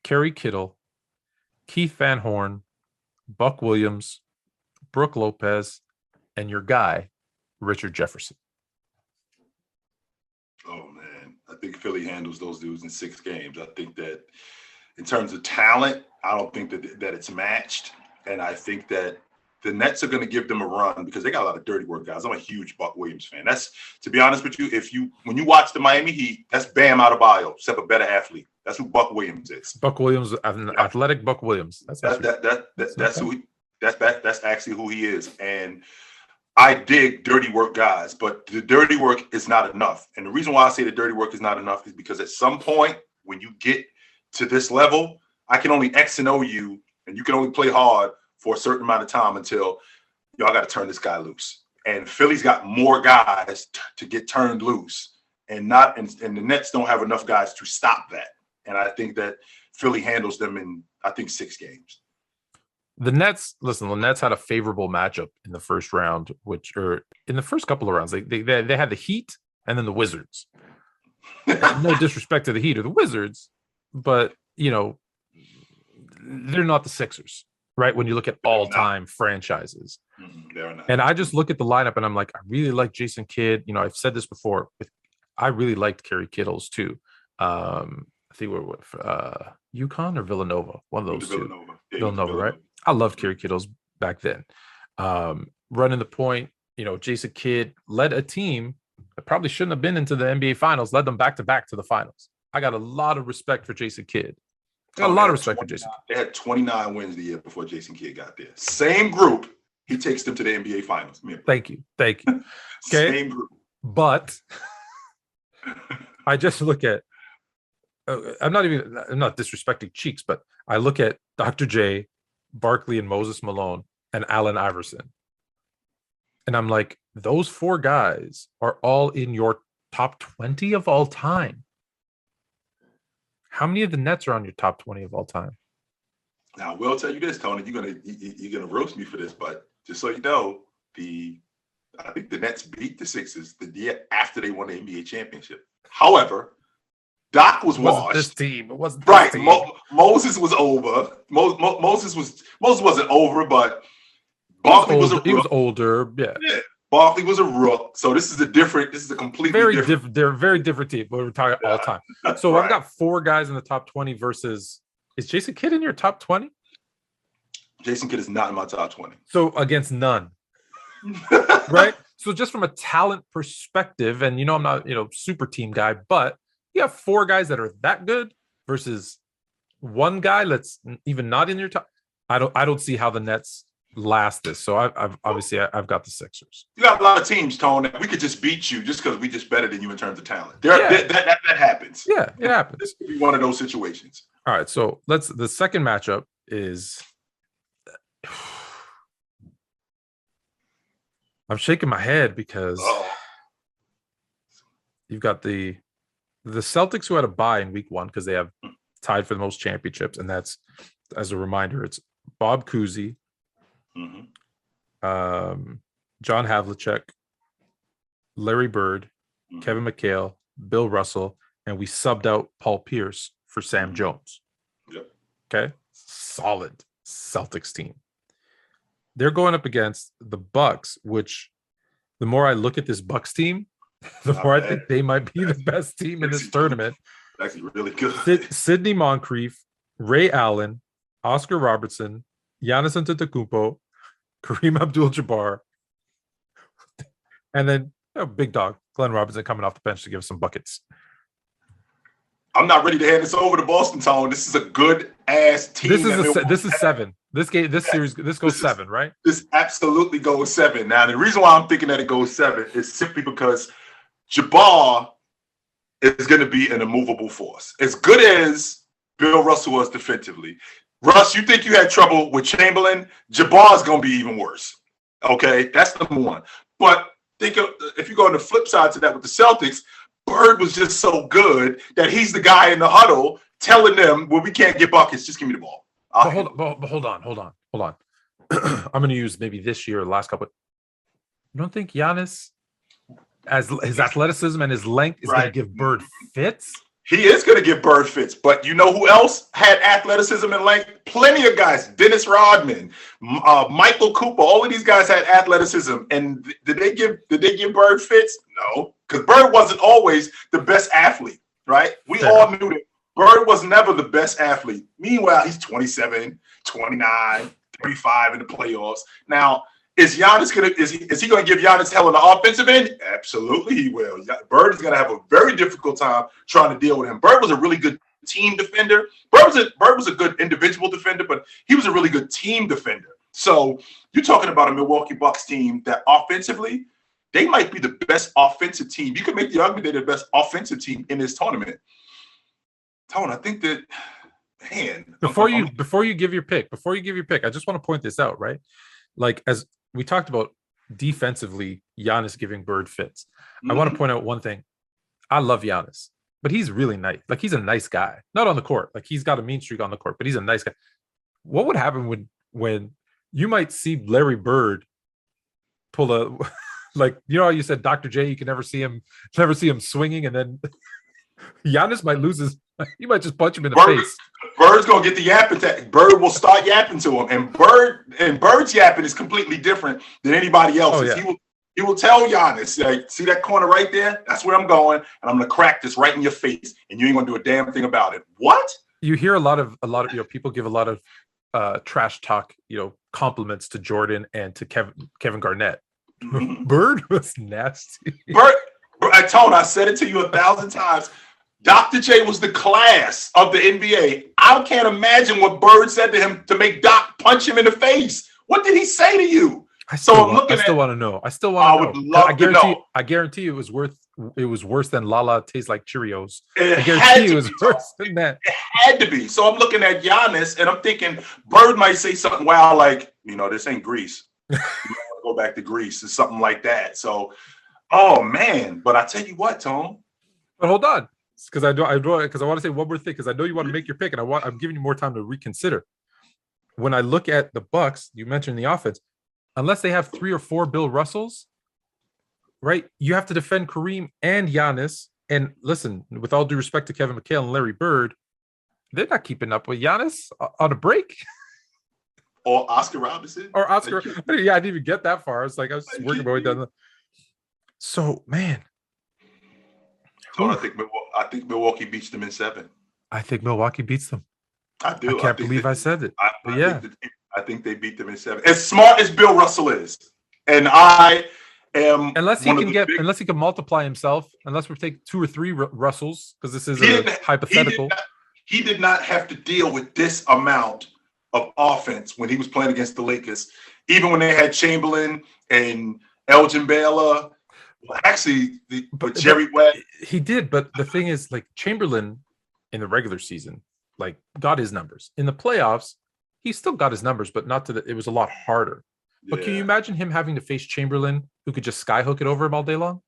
Kerry Kittle, Keith Van Horn, Buck Williams, Brooke Lopez, and your guy, Richard Jefferson. Oh, man. I think Philly handles those dudes in 6 games. I think that in terms of talent, I don't think that it's matched. And I think that the Nets are going to give them a run because they got a lot of dirty work guys. I'm a huge Buck Williams fan. That's, to be honest with you, when you watch the Miami Heat, that's Bam Adebayo, except a better athlete. That's who Buck Williams is. Buck Williams, an athletic Buck Williams. That's actually who he is. And I dig dirty work guys, but the dirty work is not enough. And the reason why I say the dirty work is not enough is because at some point when you get to this level, I can only X and O you, and you can only play hard for a certain amount of time until y'all got to turn this guy loose. And Philly's got more guys to get turned loose, and the Nets don't have enough guys to stop that. And I think that Philly handles them in, I think, 6 games. The Nets had a favorable matchup in the first round, in the first couple of rounds. They had the Heat and then the Wizards. No disrespect to the Heat or the Wizards, but they're not the Sixers, right? When you look at all-time franchises. They're not. And I just look at the lineup and I'm like, I really like Jason Kidd. I've said this before. I really liked Kerry Kittles too. I think we're with UConn or Villanova. One of those two. Villanova, right? I loved Kerry Kittles back then. Running the point, Jason Kidd led a team that probably shouldn't have been into the NBA Finals, led them back-to-back to the finals. I got a lot of respect for Jason Kidd. They had 29 wins the year before Jason Kidd got there. Same group. He takes them to the NBA Finals. Thank you. Okay. Same group. But I just look at I'm not disrespecting Cheeks, but I look at Dr. J, Barkley and Moses Malone, and Allen Iverson. And I'm like, those 4 guys are all in your top 20 of all time. How many of the Nets are on your top 20 of all time? Now, I will tell you this, Tony. You're gonna roast me for this, but just so you know, I think the Nets beat the Sixers the year after they won the NBA championship. However, Doc was washed. This team. It wasn't right. Team. Moses was over. Moses wasn't over, but Barkley was a rook. He was older. Yeah. Barkley was a rook. So this is a completely different. They're a very different team, but we're talking all time. So I've got 4 guys in the top 20 versus. Is Jason Kidd in your top 20? Jason Kidd is not in my top 20. So against none. Right? So just from a talent perspective, and I'm not, super team guy, but you have 4 guys that are that good versus 1 guy that's even not in your top. I don't see how the Nets last this. So I've got the Sixers. You got a lot of teams, Tone. We could just beat you just because we just better than you in terms of talent. That happens. Yeah, it happens. This could be one of those situations. All right, so the second matchup is I'm shaking my head because you've got the Celtics who had a bye in week 1 because they have tied for the most championships, and that's, as a reminder, it's Bob Cousy, John Havlicek, Larry Bird, Kevin McHale, Bill Russell, and we subbed out Paul Pierce for Sam Jones. Yep. Okay. Solid Celtics team. They're going up against the Bucks, which the more I look at this Bucks team, the more I think they might be the best team in this tournament. Actually really good. Sidney Moncrief, Ray Allen, Oscar Robertson, Giannis Antetokounmpo, Kareem Abdul-Jabbar, and then big dog Glenn Robinson coming off the bench to give us some buckets. I'm not ready to hand this over to Boston Town. This is a good ass team. This is 7. This series goes 7, right? This absolutely goes 7. Now the reason why I'm thinking that it goes 7 is simply because Jabbar is going to be an immovable force. As good as Bill Russell was defensively, Russ, you think you had trouble with Chamberlain? Jabbar is going to be even worse. Okay, that's number 1. But think of, if you go on the flip side to that with the Celtics, Bird was just so good that he's the guy in the huddle telling them, well, we can't get buckets. Just give me the ball. Hold on. I'm going to use maybe this year or the last couple. You don't think Giannis, as his athleticism and his length, is going to give Bird fits? He is going to give Bird fits. But you know who else had athleticism and length? Plenty of guys. Dennis Rodman, Michael Cooper. All of these guys had athleticism. And did they give Bird fits? No. Because Bird wasn't always the best athlete, right? We all knew that Bird was never the best athlete. Meanwhile, he's 27, 29, 35 in the playoffs. Now, is he going to give Giannis hell on the offensive end? Absolutely, he will. Bird is going to have a very difficult time trying to deal with him. Bird was a really good team defender. Bird was a good individual defender, but he was a really good team defender. So you're talking about a Milwaukee Bucks team that offensively, they might be the best offensive team. You can make the argument they're the best offensive team in this tournament. Tone, I think that, man. Before you give your pick, I just want to point this out, right? Like, as we talked about defensively, Giannis giving Bird fits. I want to point out one thing. I love Giannis, but he's really nice. Like, he's a nice guy. Not on the court. Like, he's got a mean streak on the court, but he's a nice guy. What would happen when you might see Larry Bird pull a like, you know how you said Dr. J, you can never see him swinging, and then Giannis might lose his. He might just punch him in the face. Bird's gonna get the yap attack. Bird will start yapping to him, and Bird's yapping is completely different than anybody else's. Oh, yeah. He will tell Giannis, like, see that corner right there? That's where I'm going, and I'm gonna crack this right in your face, and you ain't gonna do a damn thing about it. What? You hear a lot of people give a lot of trash talk, compliments to Jordan and to Kevin Garnett. Bird was nasty. I said it to you 1,000 times. Dr. J was the class of the NBA. I can't imagine what Bird said to him to make Doc punch him in the face. What did he say to you? I still want to know. I would love to know. I guarantee it was worse than Lala tastes like Cheerios. I guarantee it was worse than that. It had to be. So I'm looking at Giannis and I'm thinking Bird might say something wild like, this ain't Greece. You might want to go back to Greece or something like that. So, oh man. But I tell you what, Tom. But hold on. Because I want to say one more thing, because I know you want to make your pick, and I'm giving you more time to reconsider. When I look at the Bucks, you mentioned the offense, unless they have 3 or 4 Bill Russells, right? You have to defend Kareem and Giannis. And listen, with all due respect to Kevin McHale and Larry Bird, they're not keeping up with Giannis on a break. Or Oscar Robinson. Yeah, I didn't even get that far. It's like I was just working my way down. So, man. So I think Milwaukee beats them in 7. I think Milwaukee beats them. I do. I can't believe I said it. I think they beat them in 7. As smart as Bill Russell is, and I am unless he can multiply himself. Unless we take 2 or 3 Russells, because this is hypothetical. He did not have to deal with this amount of offense when he was playing against the Lakers. Even when they had Chamberlain and Elgin Baylor. Well, actually, Jerry West. He did, but the thing is, like, Chamberlain in the regular season, like, got his numbers. In the playoffs, he still got his numbers, but not it was a lot harder. But can you imagine him having to face Chamberlain, who could just skyhook it over him all day long?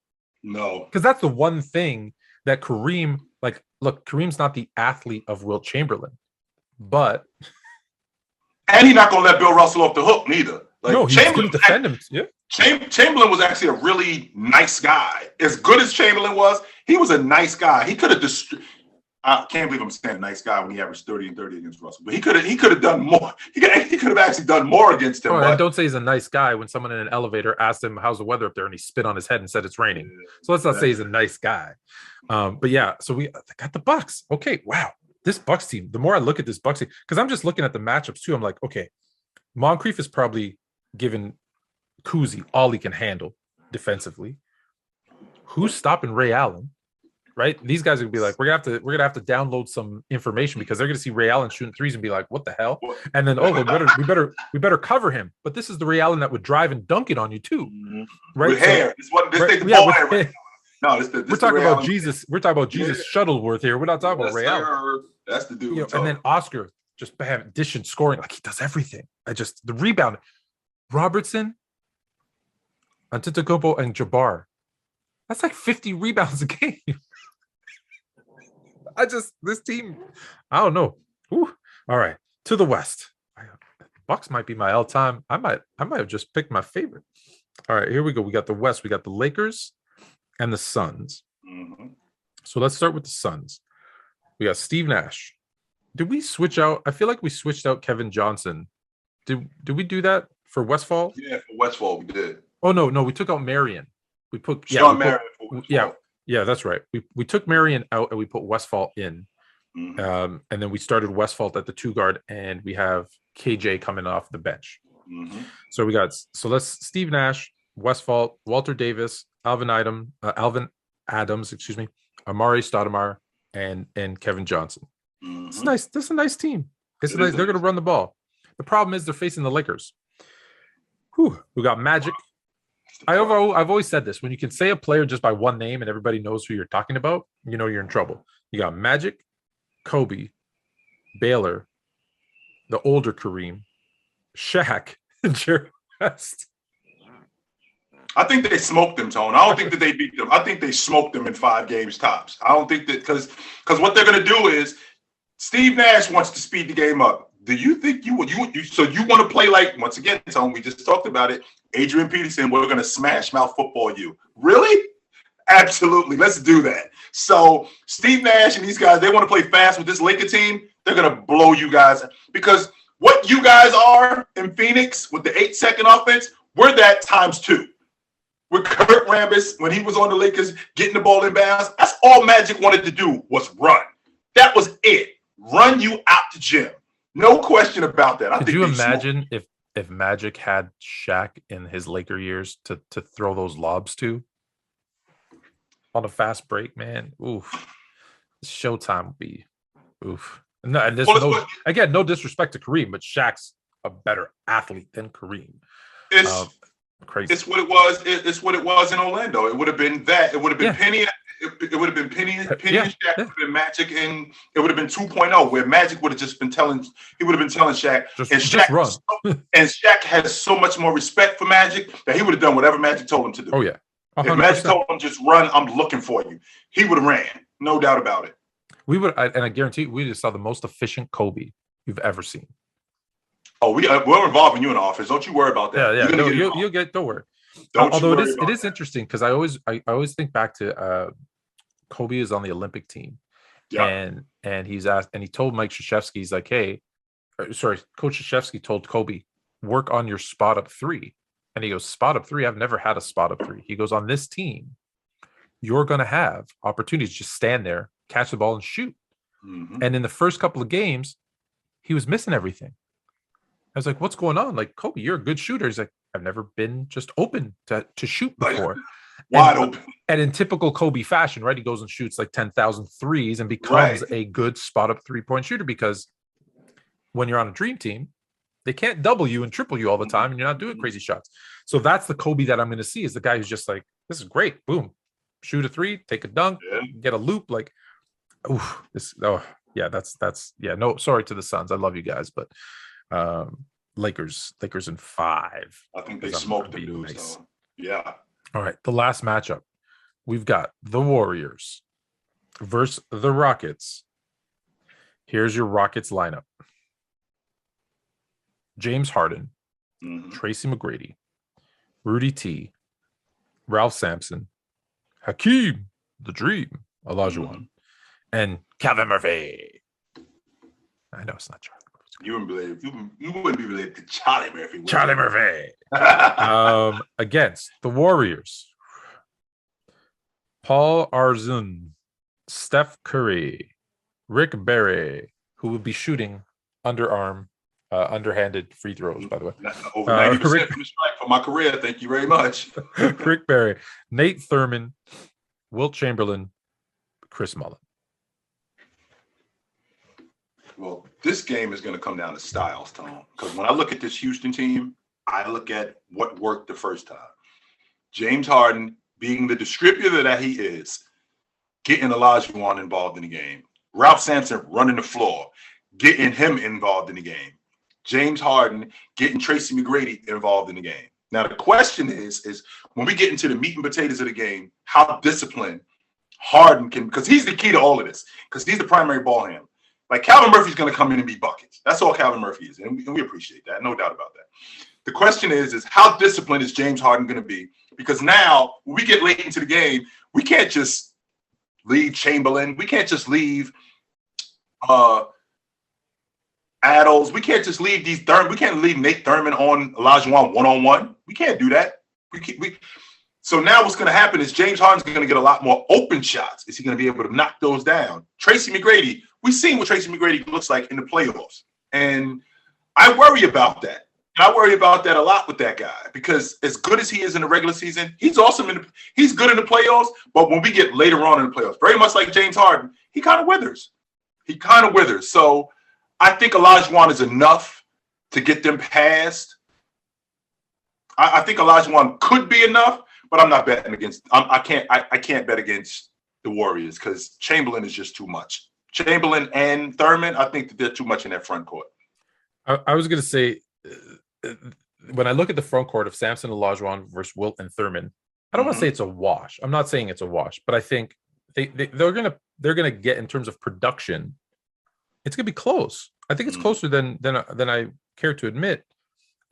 No. Because that's the one thing that Kareem, like, look, Kareem's not the athlete of Wilt Chamberlain, but. And he's not going to let Bill Russell off the hook, neither. Like, no, he's going to defend him. Yeah. Chamberlain was actually a really nice guy. As good as Chamberlain was, he was a nice guy. He could have I can't believe I'm saying nice guy when he averaged 30 and 30 against Russell. But he could have done more. He could have actually done more against him. And don't say he's a nice guy when someone in an elevator asked him how's the weather up there and he spit on his head and said it's raining. So let's not say he's a nice guy. But yeah, so we got the Bucks. Okay, wow. This Bucks team, the more I look at this Bucks team, because I'm just looking at the matchups too, I'm like, okay, Moncrief is probably given Kuzi all he can handle defensively. Who's stopping Ray Allen? Right? These guys are gonna be like, we're gonna have to download some information because they're gonna see Ray Allen shooting threes and be like, what the hell? And then we better cover him. But this is the Ray Allen that would drive and dunk it on you too, right? With hair. We're talking about Jesus. We're talking about Jesus Shuttleworth here. We're not talking about Ray Allen. That's the dude. And then Oscar just bam, dishing, scoring, like he does everything. The rebound. Robertson, Antetokounmpo, and Jabbar. That's like 50 rebounds a game. This team, I don't know. Ooh. All right, to the West. Bucks might be my all-time. I might have just picked my favorite. All right, here we go. We got the West. We got the Lakers and the Suns. Mm-hmm. So let's start with the Suns. We got Steve Nash. Did we switch out? I feel like we switched out Kevin Johnson. Did we do that for Westfall? Yeah, for Westfall we did. Oh no, we took out Marion. We put Marion. Yeah, that's right. We took Marion out and we put Westfall in. And then we started Westphal at the 2 guard, and we have KJ coming off the bench. So we got Steve Nash, Westphal, Walter Davis, Alvin Adams, Amari Stoudemire, and Kevin Johnson. It's nice. This is a nice team. They're going to run the ball. The problem is they're facing the Lakers. We got Magic. I've always said this: when you can say a player just by one name and everybody knows who you're talking about, you know you're in trouble. You got Magic, Kobe, Baylor, the older Kareem, Shaq, and Jerry West. I think they smoked them, Tone. I don't think that they beat them. I think they smoked them in 5 games tops. I don't think that because what they're going to do is Steve Nash wants to speed the game up. Do you think you want to play like, once again, Tone, we just talked about it, Adrian Peterson, we're going to smash mouth football you. Really? Absolutely. Let's do that. So Steve Nash and these guys, they want to play fast with this Laker team. They're going to blow you guys because what you guys are in Phoenix with the 8-second offense, we're that times 2. With Kurt Rambis, when he was on the Lakers getting the ball in bounds, that's all Magic wanted to do was run. That was it. Run you out the gym. No question about that. Could you imagine if Magic had Shaq in his Laker years to throw those lobs to on a fast break, man? Oof. Showtime would be oof. No, and no disrespect to Kareem, but Shaq's a better athlete than Kareem. Crazy. It's what it was. It's what it was in Orlando. It would have been that. It would have been Penny. It would have been Penny and Shaq. It would have been Magic, and it would have been 2.0, where Magic would have just been telling. He would have been telling Shaq, just run. And Shaq has so much more respect for Magic that he would have done whatever Magic told him to do. Oh yeah. 100%. If Magic told him just run, I'm looking for you, he would have ran. No doubt about it. We would, and I guarantee you, we just saw the most efficient Kobe you've ever seen. Oh, we're involving you in the office. Don't you worry about that. Yeah. No, you'll get. Don't worry. Although it is interesting because I always think back to Kobe is on the Olympic team, and he's asked, and he told Mike Krzyzewski, he's like, hey, Coach Krzyzewski told Kobe, work on your spot up 3, and he goes, spot up 3. I've never had a spot up 3. He goes, on this team, you're gonna have opportunities. Just stand there, catch the ball, and shoot. And in the first couple of games, he was missing everything. I was like, what's going on? Like, Kobe, you're a good shooter. He's like, I've never been just open to shoot before. Wide open. And in typical Kobe fashion, right, he goes and shoots like 10,000 threes and becomes a good spot-up 3-point shooter because when you're on a dream team, they can't double you and triple you all the time and you're not doing crazy shots. So that's the Kobe that I'm going to see is the guy who's just like, this is great. Boom. Shoot a 3, take a dunk, get a loop. Like, no, sorry to the Suns. I love you guys, but Lakers in 5. I think they smoked the dudes. Nice. Yeah. All right. The last matchup, we've got the Warriors versus the Rockets. Here's your Rockets lineup: James Harden, Tracy McGrady, Rudy T, Ralph Sampson, Hakeem the Dream Olajuwon, and Kevin Murphy. I know it's not Charlie. You wouldn't be related to Charlie Murphy. Charlie Murphy. Against the Warriors, Paul Arzun, Steph Curry, Rick Barry, who will be shooting underhanded free throws, by the way. Over 90% from the strike for my career. Thank you very much. Rick Barry, Nate Thurman, Wilt Chamberlain, Chris Mullin. Well, this game is going to come down to styles, Tom. Because when I look at this Houston team, I look at what worked the first time. James Harden, being the distributor that he is, getting Olajuwon involved in the game. Ralph Sampson running the floor, getting him involved in the game. James Harden getting Tracy McGrady involved in the game. Now, the question is when we get into the meat and potatoes of the game, how disciplined Harden can, because he's the key to all of this, because he's the primary ball handler. Like, Calvin Murphy's going to come in and be buckets. That's all Calvin Murphy is, and we appreciate that. No doubt about that. The question is how disciplined is James Harden going to be? Because now, when we get late into the game, we can't just leave Chamberlain. We can't just leave Addles. We can't just leave we can't leave Nate Thurman on Olajuwon one-on-one. We can't do that. So now what's going to happen is James Harden's going to get a lot more open shots. Is he going to be able to knock those down? Tracy McGrady, we've seen what Tracy McGrady looks like in the playoffs. And I worry about that. I worry about that a lot with that guy because as good as he is in the regular season, he's awesome. He's good in the playoffs, but when we get later on in the playoffs, very much like James Harden, he kind of withers. So I think Olajuwon is enough to get them past. I think Olajuwon could be enough, but I'm not betting against. I can't bet against the Warriors because Chamberlain is just too much. Chamberlain and Thurman, I think that they're too much in that front court. I was going to say, when I look at the front court of Samson, Olajuwon versus Wilt and Thurman, I don't want to say it's a wash. I'm not saying it's a wash, but I think they're gonna get in terms of production. It's gonna be close. I think it's closer than I care to admit.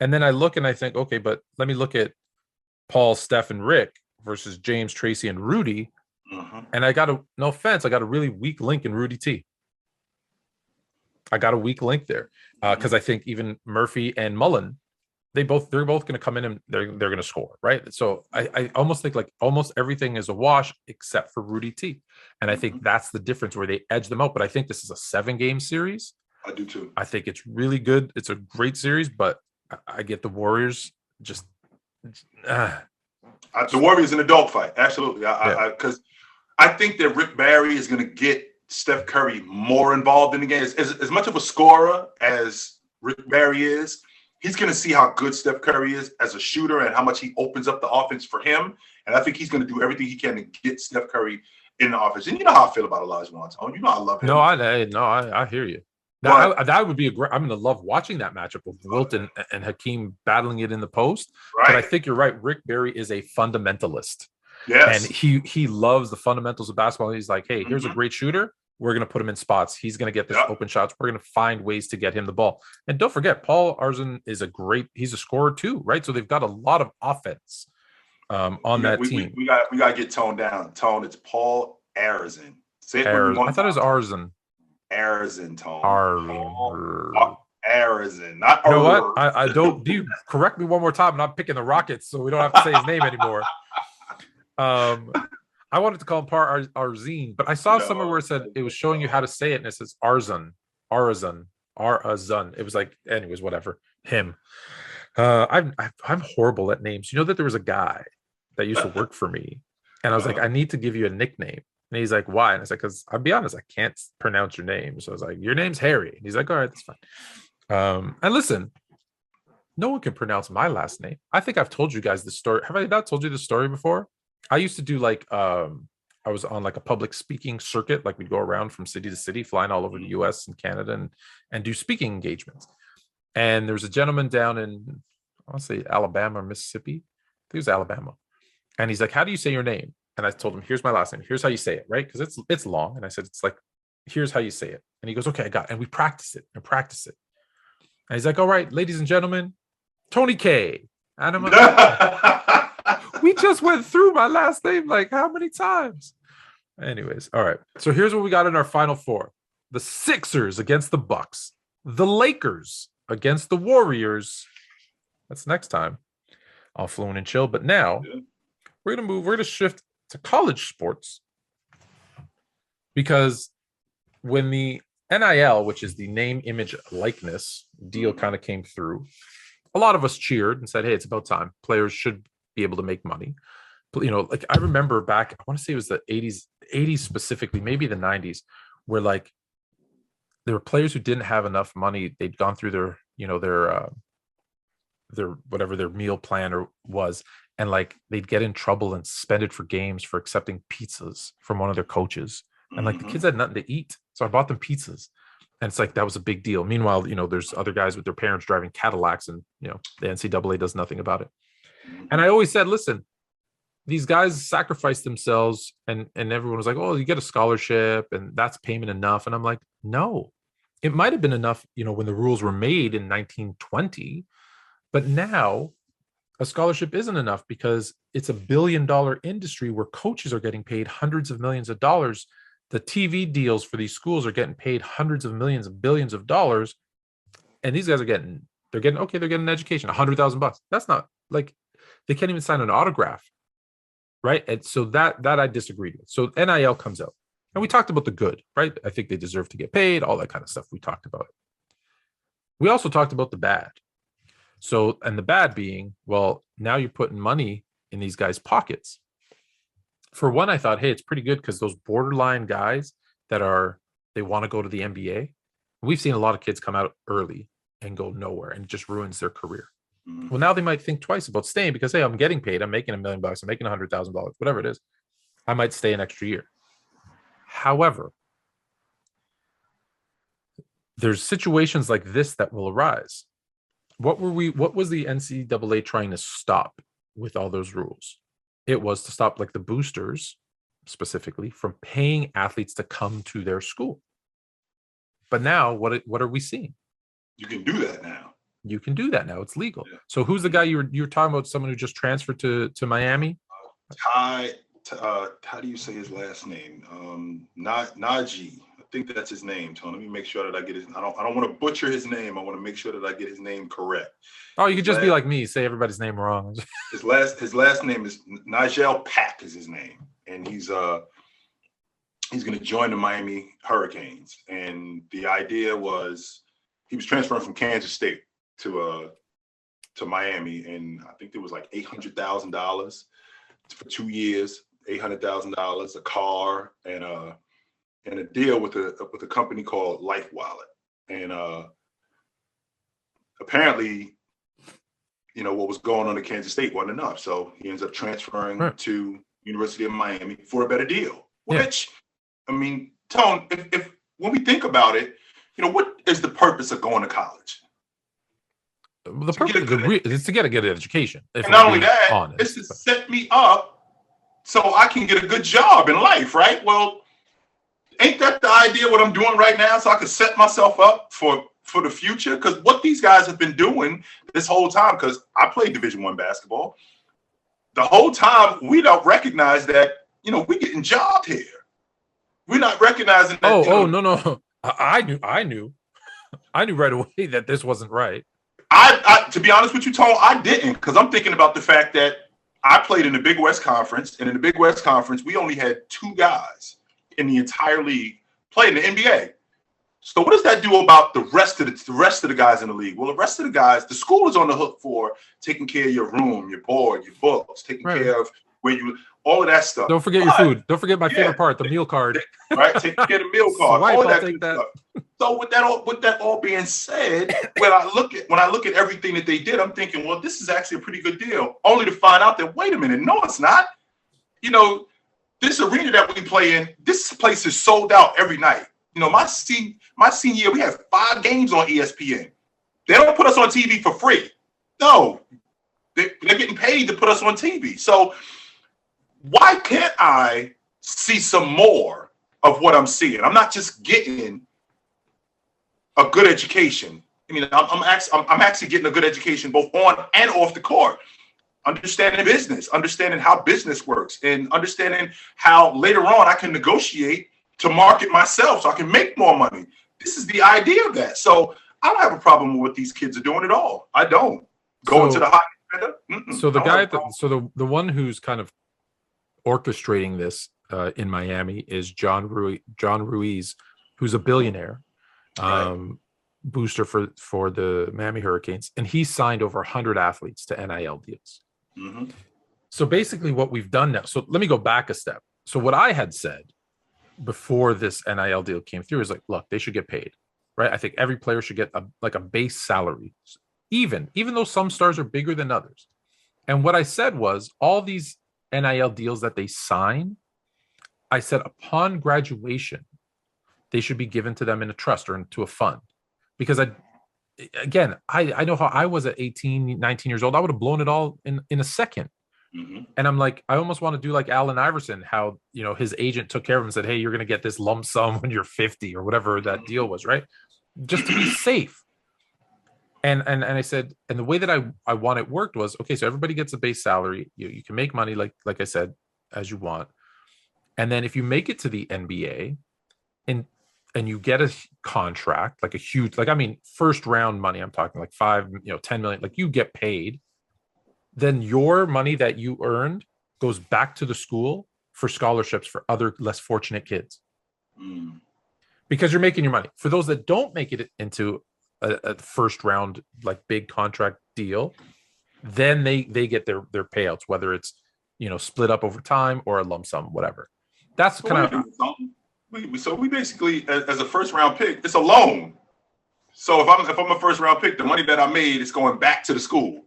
And then I look and I think, okay, but let me look at Paul, Steph, and Rick versus James, Tracy, and Rudy. And I got no offense, I got a really weak link in Rudy T. I got a weak link there because I think even Murphy and Mullen, they're both going to come in and they're going to score, right? So I almost think like almost everything is a wash except for Rudy T. And I think that's the difference where they edge them out. But I think this is a 7-game series. I do too. I think it's really good. It's a great series, but I get the Warriors just. The Warriors in a dogfight, absolutely. Because I think that Rick Barry is going to get Steph Curry more involved in the game. As much of a scorer as Rick Barry is, he's going to see how good Steph Curry is as a shooter and how much he opens up the offense for him. And I think he's going to do everything he can to get Steph Curry in the offense. And you know how I feel about Olajuwon, Tone. You know I love him. I hear you. That would be I'm going to love watching that matchup of Wilt and Hakeem battling it in the post. Right. But I think you're right. Rick Barry is a fundamentalist. Yes. And he loves the fundamentals of basketball. He's like, hey, here's a great shooter. We're going to put him in spots. He's going to get this open shots. We're going to find ways to get him the ball. And don't forget, Paul Arzon is he's a scorer too, right? So they've got a lot of offense on that team. We got to get Tone down. Tone, it's Paul Arzon. Say it I thought it was Arzon. Arzon, Tone. Arzon, not you know what? I don't. Do you correct me one more time? I'm not picking the Rockets, so we don't have to say his name anymore. I wanted to call him Arzine, but I saw somewhere where it said it was showing you how to say it, and it says Arzon. It was like, anyways, whatever. Him. I'm horrible at names. You know that there was a guy that used to work for me, and I was like, I need to give you a nickname. And he's like, why? And I was like, because I'll be honest, I can't pronounce your name. So I was like, your name's Harry. And he's like, all right, that's fine. And listen, no one can pronounce my last name. I think I've told you guys the story. Have I not told you the story before? I used to do like, I was on like a public speaking circuit. Like we'd go around from city to city, flying all over the US and Canada and do speaking engagements. And there was a gentleman down in, I want to say Alabama or Mississippi. I think it was Alabama. And he's like, how do you say your name? And I told him, here's my last name. Here's how you say it, right? Because it's long. And I said, it's like, here's how you say it. And he goes, okay, I got it. And we practice it. And he's like, all right, ladies and gentlemen, Tony K. And I'm like, we just went through my last name like how many times? Anyways, all right. So here's what we got in our final four. The Sixers against the Bucks. The Lakers against the Warriors. That's next time. All Fluent and Chill. But now we're going to shift to college sports, because when the NIL, which is the name, image, likeness deal, kind of came through, a lot of us cheered and said, hey, it's about time. Players should be able to make money. You know, like I remember back, I want to say it was the 80s specifically, maybe the 90s, where like there were players who didn't have enough money. They'd gone through their, you know, their whatever their meal plan or was, and like they'd get in trouble and suspended for games for accepting pizzas from one of their coaches. And like the kids had nothing to eat. So I bought them pizzas. And it's like, that was a big deal. Meanwhile, you know, there's other guys with their parents driving Cadillacs, and, you know, the NCAA does nothing about it. And I always said, listen, these guys sacrificed themselves, and everyone was like, oh, you get a scholarship and that's payment enough. And I'm like, no, it might have been enough, you know, when the rules were made in 1920, but now a scholarship isn't enough, because it's $1 billion industry where coaches are getting paid hundreds of millions of dollars. The TV deals for these schools are getting paid hundreds of millions and billions of dollars. And these guys are getting an education, $100,000. That's not, like, they can't even sign an autograph. Right. And so that I disagreed with. So NIL comes out. And we talked about the good, right? I think they deserve to get paid, all that kind of stuff. We talked about it. We also talked about the bad. So, and the bad being, well, now you're putting money in these guys' pockets. For one, I thought, hey, it's pretty good because those borderline guys that they want to go to the NBA, we've seen a lot of kids come out early and go nowhere, and it just ruins their career. Mhm. Well, now they might think twice about staying because, hey, I'm getting paid. I'm making $1 million. I'm making $100,000, whatever it is. I might stay an extra year. However, there's situations like this that will arise. What was the NCAA trying to stop with all those rules? It was to stop like the boosters specifically from paying athletes to come to their school. But now what are we seeing? You can do that now. You can do that now. It's legal. Yeah. So who's the guy you were talking about? Someone who just transferred to Miami? How do you say his last name? Najee. I think that's his name, Tony. Let me make sure that I get his. I don't want to butcher his name. I want to make sure that I get his name correct. Oh, you could just be like me, say everybody's name wrong. His last name is Nigel Pack is his name, and he's going to join the Miami Hurricanes. And the idea was he was transferring from Kansas State to Miami, and I think there was like $800,000 for 2 years, $800,000, a car, and a deal with a company called Life Wallet. And apparently, what was going on at Kansas State wasn't enough. So he ends up transferring to University of Miami for a better deal. Which, I mean, Tone, if when we think about it, what is the purpose of going to college? The purpose is to get a good education. And not only that, it's to set me up so I can get a good job in life, right? Well, ain't that the idea what I'm doing right now, so I can set myself up for the future? Because what these guys have been doing this whole time, because I played Division I basketball, the whole time we don't recognize that, we're getting jobbed here. We're not recognizing that. No. I knew right away that this wasn't right. I to be honest with you, Tone, I didn't, because I'm thinking about the fact that I played in the Big West Conference, and in the Big West Conference, we only had 2 guys in the entire league play in the NBA. So what does that do about the rest of the guys in the league? Well, the rest of the guys, the school is on the hook for taking care of your room, your board, your books, taking care of all of that stuff. Don't forget your food. Don't forget my favorite part, the meal card. Right, taking care of the meal card, Swipe, all I'll that take that. stuff. So with that all being said, when I look at everything that they did, I'm thinking, well, this is actually a pretty good deal. Only to find out that, wait a minute, no, it's not. This arena that we play in, this place is sold out every night. My senior year, we have 5 games on ESPN. They don't put us on TV for free. No, they're getting paid to put us on TV. So why can't I see some more of what I'm seeing? I'm not just getting a good education. I mean, I'm actually getting a good education both on and off the court. Understanding business, understanding how business works, and understanding how later on I can negotiate to market myself so I can make more money. This is the idea of that. So I don't have a problem with what these kids are doing at all. I don't. Going to the hockey center. So the guy, the one who's kind of orchestrating this in Miami is John Ruiz, who's a billionaire. Booster for the Miami Hurricanes, and he signed over 100 athletes to NIL deals. Mm-hmm. So basically what we've done now, so let me go back a step. So what I had said before this NIL deal came through is like, look, they should get paid, right? I think every player should get a base salary, even though some stars are bigger than others. And what I said was all these NIL deals that they sign, I said upon graduation, they should be given to them in a trust or into a fund. Because I know how I was at 18, 19 years old. I would have blown it all in a second. Mm-hmm. And I'm like, I almost want to do like Allen Iverson, how, his agent took care of him and said, hey, you're going to get this lump sum when you're 50 or whatever that deal was, right? Just to be safe. And I said, and the way that I want it worked was, okay, so everybody gets a base salary. You can make money, like I said, as you want. And then if you make it to the NBA and you get a contract, like a huge, first round money, I'm talking like 10 million, like you get paid, then your money that you earned goes back to the school for scholarships for other less fortunate kids. Mm. because you're making your money. For those that don't make it into a first round like big contract deal, then they get their payouts, whether it's split up over time or a lump sum, whatever. That's kind of we basically as a first round pick, it's a loan. So if I'm a first round pick, the money that I made is going back to the school.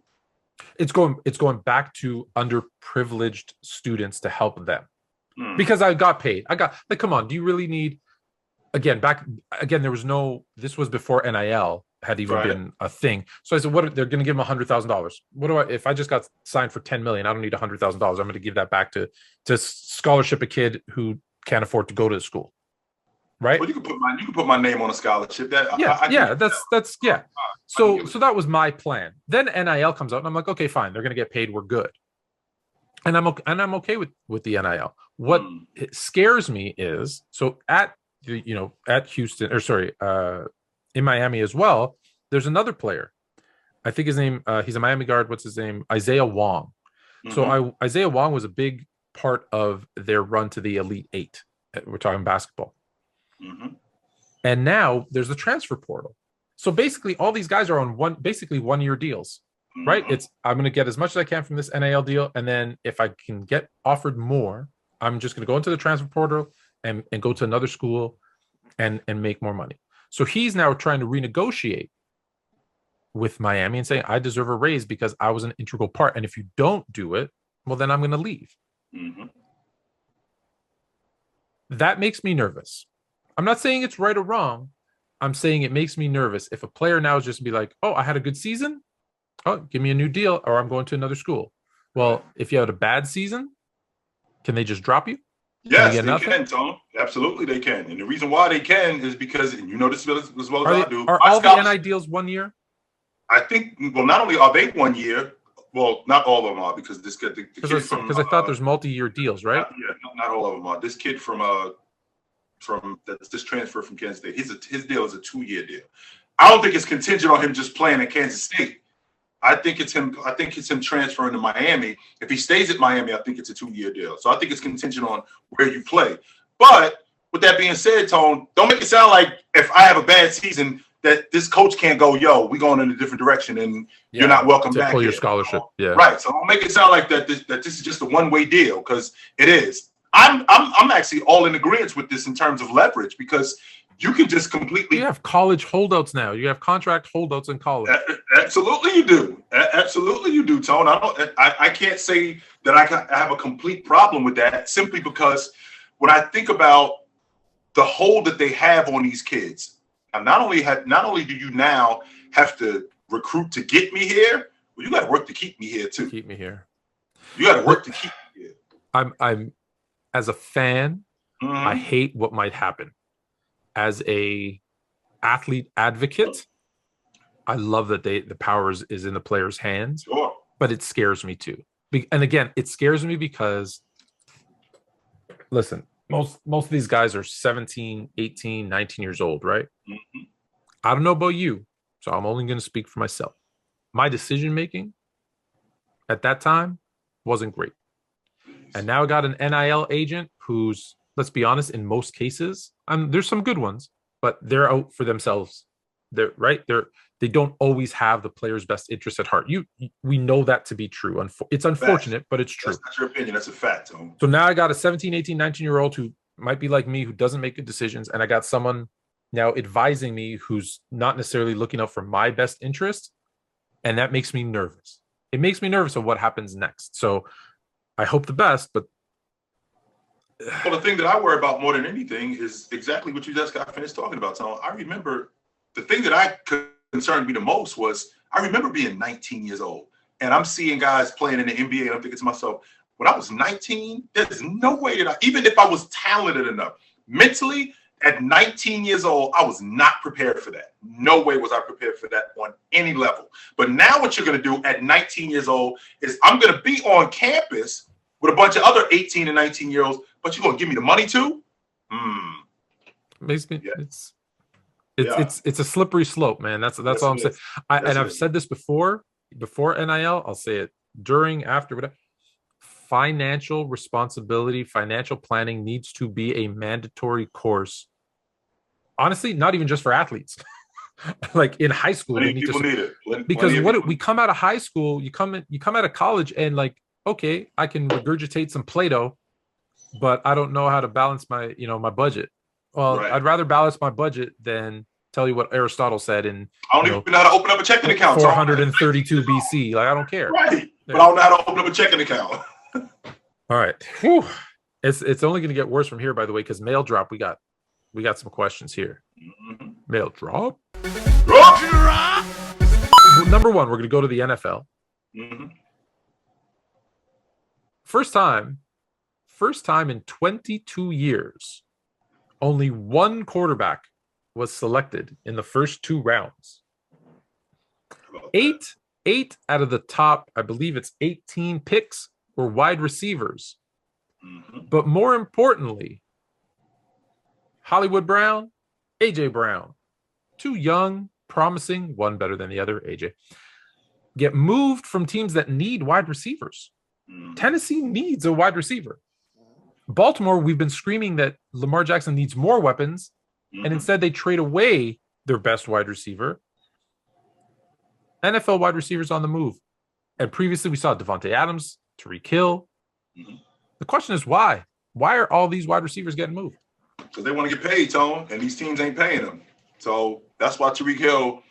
It's going back to underprivileged students to help them. Because I got paid. Come on, do you really need there was no, this was before NIL had even been a thing. So I said, they're going to give him $100,000. What do if I just got signed for 10 million, I don't need $100,000. I'm going to give that back to scholarship a kid who can't afford to go to the school. Right. Well, you can put my name on a scholarship. So that was my plan. Then NIL comes out and I'm like, okay, fine. They're going to get paid. We're good. And I'm okay with the NIL. What scares me is, so at Houston, in Miami as well, there's another player. I think his name, he's a Miami guard. What's his name? Isaiah Wong. Mm-hmm. So Isaiah Wong was a big part of their run to the Elite Eight. We're talking basketball. Mm-hmm. And now there's the transfer portal. So basically all these guys are on 1 year deals, right? I'm going to get as much as I can from this NIL deal. And then if I can get offered more, I'm just going to go into the transfer portal and go to another school and make more money. So he's now trying to renegotiate with Miami and saying, I deserve a raise because I was an integral part. And if you don't do it, well, then I'm going to leave. Mm-hmm. That makes me nervous. I'm not saying it's right or wrong. I'm saying it makes me nervous. If a player now is just be like, oh, I had a good season. Oh, give me a new deal or I'm going to another school. Well, if you had a bad season, can they just drop you? Yes, they can, Tom. Absolutely, they can. And the reason why they can is because, and you know this as well as I do. Are all the NI deals 1 year? I think, well, not only are they 1 year, well, not all of them are, because this kid, because I thought there's multi-year deals, right? Not all of them are. This kid from that's this transfer from Kansas State, his deal is a 2 year deal. I don't think it's contingent on him just playing at Kansas State. I think it's him transferring to Miami. If he stays at Miami, I think it's a 2 year deal. So I think it's contingent on where you play. But with that being said, Tone, don't make it sound like if I have a bad season that this coach can't go, yo, we're going in a different direction and you're not welcome back. Pull your scholarship. Yeah. Right. So don't make it sound like that this is just a one-way deal, because it is. I'm actually all in agreement with this in terms of leverage, because you can just completely. You have college holdouts now. You have contract holdouts in college. Absolutely, you do. Absolutely, you do, Tone. I can't say that I have a complete problem with that, simply because when I think about the hold that they have on these kids, and not only do you now have to recruit to get me here, well, you got to work to keep me here too. Keep me here. You got to work to keep me here. I'm as a fan, I hate what might happen. As a athlete advocate, I love that the power is in the player's hands, sure. But it scares me too. And again, it scares me because, listen, most of these guys are 17, 18, 19 years old, right? Mm-hmm. I don't know about you, so I'm only going to speak for myself. My decision-making at that time wasn't great. And now I got an NIL agent who's, let's be honest, in most cases, there's some good ones, but they're out for themselves. They don't always have the player's best interest at heart. We know that to be true. It's unfortunate, but it's true. That's not your opinion. That's a fact, Tom. So now I got a 17, 18, 19-year-old who might be like me, who doesn't make good decisions. And I got someone now advising me who's not necessarily looking out for my best interest. And that makes me nervous. It makes me nervous of what happens next. So I hope the best, but well, the thing that I worry about more than anything is exactly what you just got finished talking about, Tom. I remember the thing that concerned me the most was I remember being 19 years old and I'm seeing guys playing in the NBA and I'm thinking to myself, when I was 19, there's no way that even if I was talented enough, mentally at 19 years old, I was not prepared for that. No way was I prepared for that on any level. But now what you're going to do at 19 years old is I'm going to be on campus with a bunch of other 18 and 19-year-olds, but you're going to give me the money too? Makes me, it's a slippery slope, man. That's all I'm saying. I've said this before NIL. I'll say it during, after, whatever. financial responsibility, financial planning needs to be a mandatory course. Honestly, not even just for athletes. Like in high school, Plenty they need people to need it. because what we come out of high school, you come out of college and like, okay, I can regurgitate some Play-Doh, but I don't know how to balance my, my budget. Well, Right. I'd rather balance my budget than tell you what Aristotle said in I don't even know how to open up a checking account. 432 BC. Like I don't care. Right. But I don't know how to open up a checking account. All right. Whew. It's only going to get worse from here, by the way, because mail drop. We got some questions here. Mm-hmm. Mail drop. Oh! Number one, we're going to go to the NFL. Mm-hmm. First time in 22 years, only one quarterback was selected in the first 2 rounds. Eight out of the top, I believe it's 18 picks were wide receivers. Mm-hmm. But more importantly, Hollywood Brown, AJ Brown, 2 young, promising, one better than the other, AJ, get moved from teams that need wide receivers. Mm-hmm. Tennessee needs a wide receiver. Baltimore, we've been screaming that Lamar Jackson needs more weapons, and instead they trade away their best wide receiver. NFL wide receivers on the move. And previously we saw Devontae Adams, Tyreek Hill. Mm-hmm. The question is why? Why are all these wide receivers getting moved? Because they want to get paid, Tone, and these teams ain't paying them. So that's why Tyreek Hill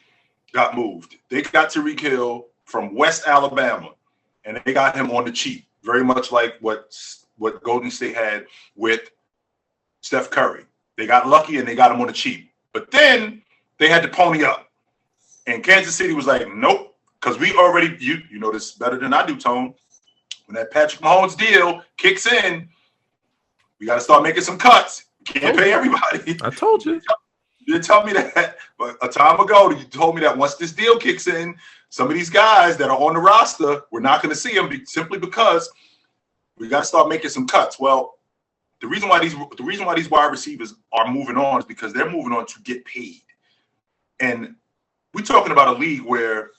got moved. They got Tyreek Hill from West Alabama, and they got him on the cheap, very much like what Golden State had with Steph Curry. They got lucky and they got him on the cheap. But then they had to pony up. And Kansas City was like, nope, because we already, you know this better than I do, Tone. When that Patrick Mahomes deal kicks in, we got to start making some cuts. Can't pay everybody. I told you. You didn't tell me that a time ago. You told me that once this deal kicks in, some of these guys that are on the roster, we're not going to see them simply because we got to start making some cuts. Well, the reason why these wide receivers are moving on is because they're moving on to get paid. And we're talking about a league where,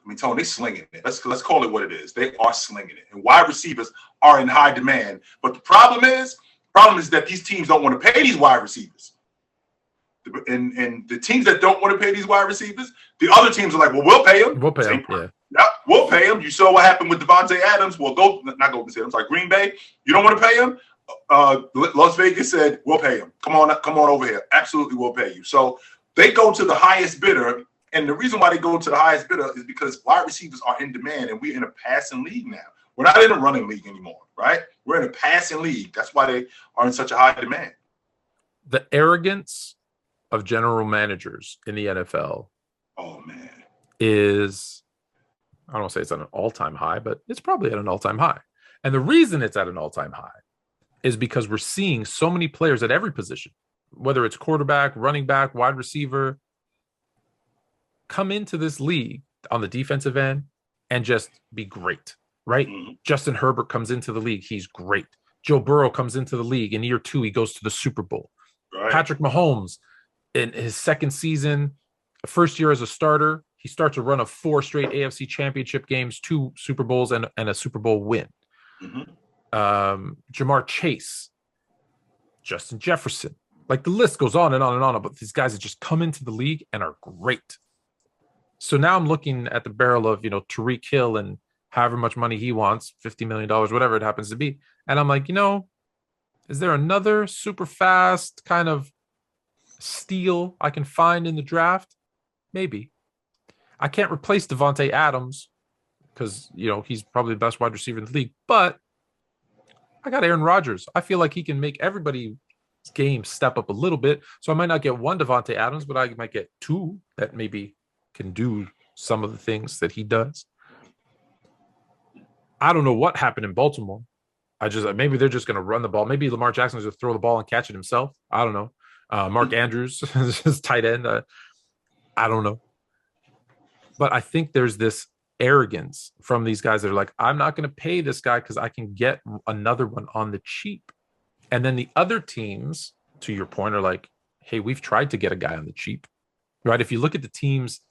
I mean, Tony, they're slinging it. Let's call it what it is. They are slinging it. And wide receivers are in high demand. But the problem is that these teams don't want to pay these wide receivers. And the teams that don't want to pay these wide receivers, the other teams are like, well, we'll pay them. We'll pay them, yeah. Yeah, we'll pay them. You saw what happened with Devontae Adams. Well, not Golden State. I'm sorry, Green Bay. You don't want to pay him? Las Vegas said, we'll pay him. Come on over here. Absolutely, we'll pay you. So they go to the highest bidder. And the reason why they go to the highest bidder is because wide receivers are in demand, and we're in a passing league now. We're not in a running league anymore, right? We're in a passing league. That's why they are in such a high demand. The arrogance of general managers in the NFL, oh man, is, I don't want to say it's at an all-time high, but it's probably at an all-time high. And the reason it's at an all-time high is because we're seeing so many players at every position, whether it's quarterback, running back, wide receiver, come into this league on the defensive end and just be great, right? Mm-hmm. Justin Herbert comes into the league. He's great. Joe Burrow comes into the league. In year 2, he goes to the Super Bowl. Right. Patrick Mahomes, in his second season, first year as a starter, he starts a run of 4 straight AFC championship games, 2 Super Bowls, and a Super Bowl win. Mm-hmm. Jamar Chase, Justin Jefferson, like the list goes on and on and on about these guys that just come into the league and are great. So now I'm looking at the barrel of, Tyreek Hill and however much money he wants, $50 million, whatever it happens to be. And I'm like, is there another super fast kind of steal I can find in the draft? Maybe. I can't replace Devontae Adams because, he's probably the best wide receiver in the league. But I got Aaron Rodgers. I feel like he can make everybody's game step up a little bit. So I might not get one Devontae Adams, but I might get 2 that maybe can do some of the things that he does. I don't know what happened in Baltimore. Maybe they're just going to run the ball. Maybe Lamar Jackson's going to throw the ball and catch it himself. I don't know. Mark Andrews is tight end. I don't know. But I think there's this arrogance from these guys that are like, I'm not going to pay this guy because I can get another one on the cheap. And then the other teams, to your point, are like, hey, we've tried to get a guy on the cheap, right? If you look at the teams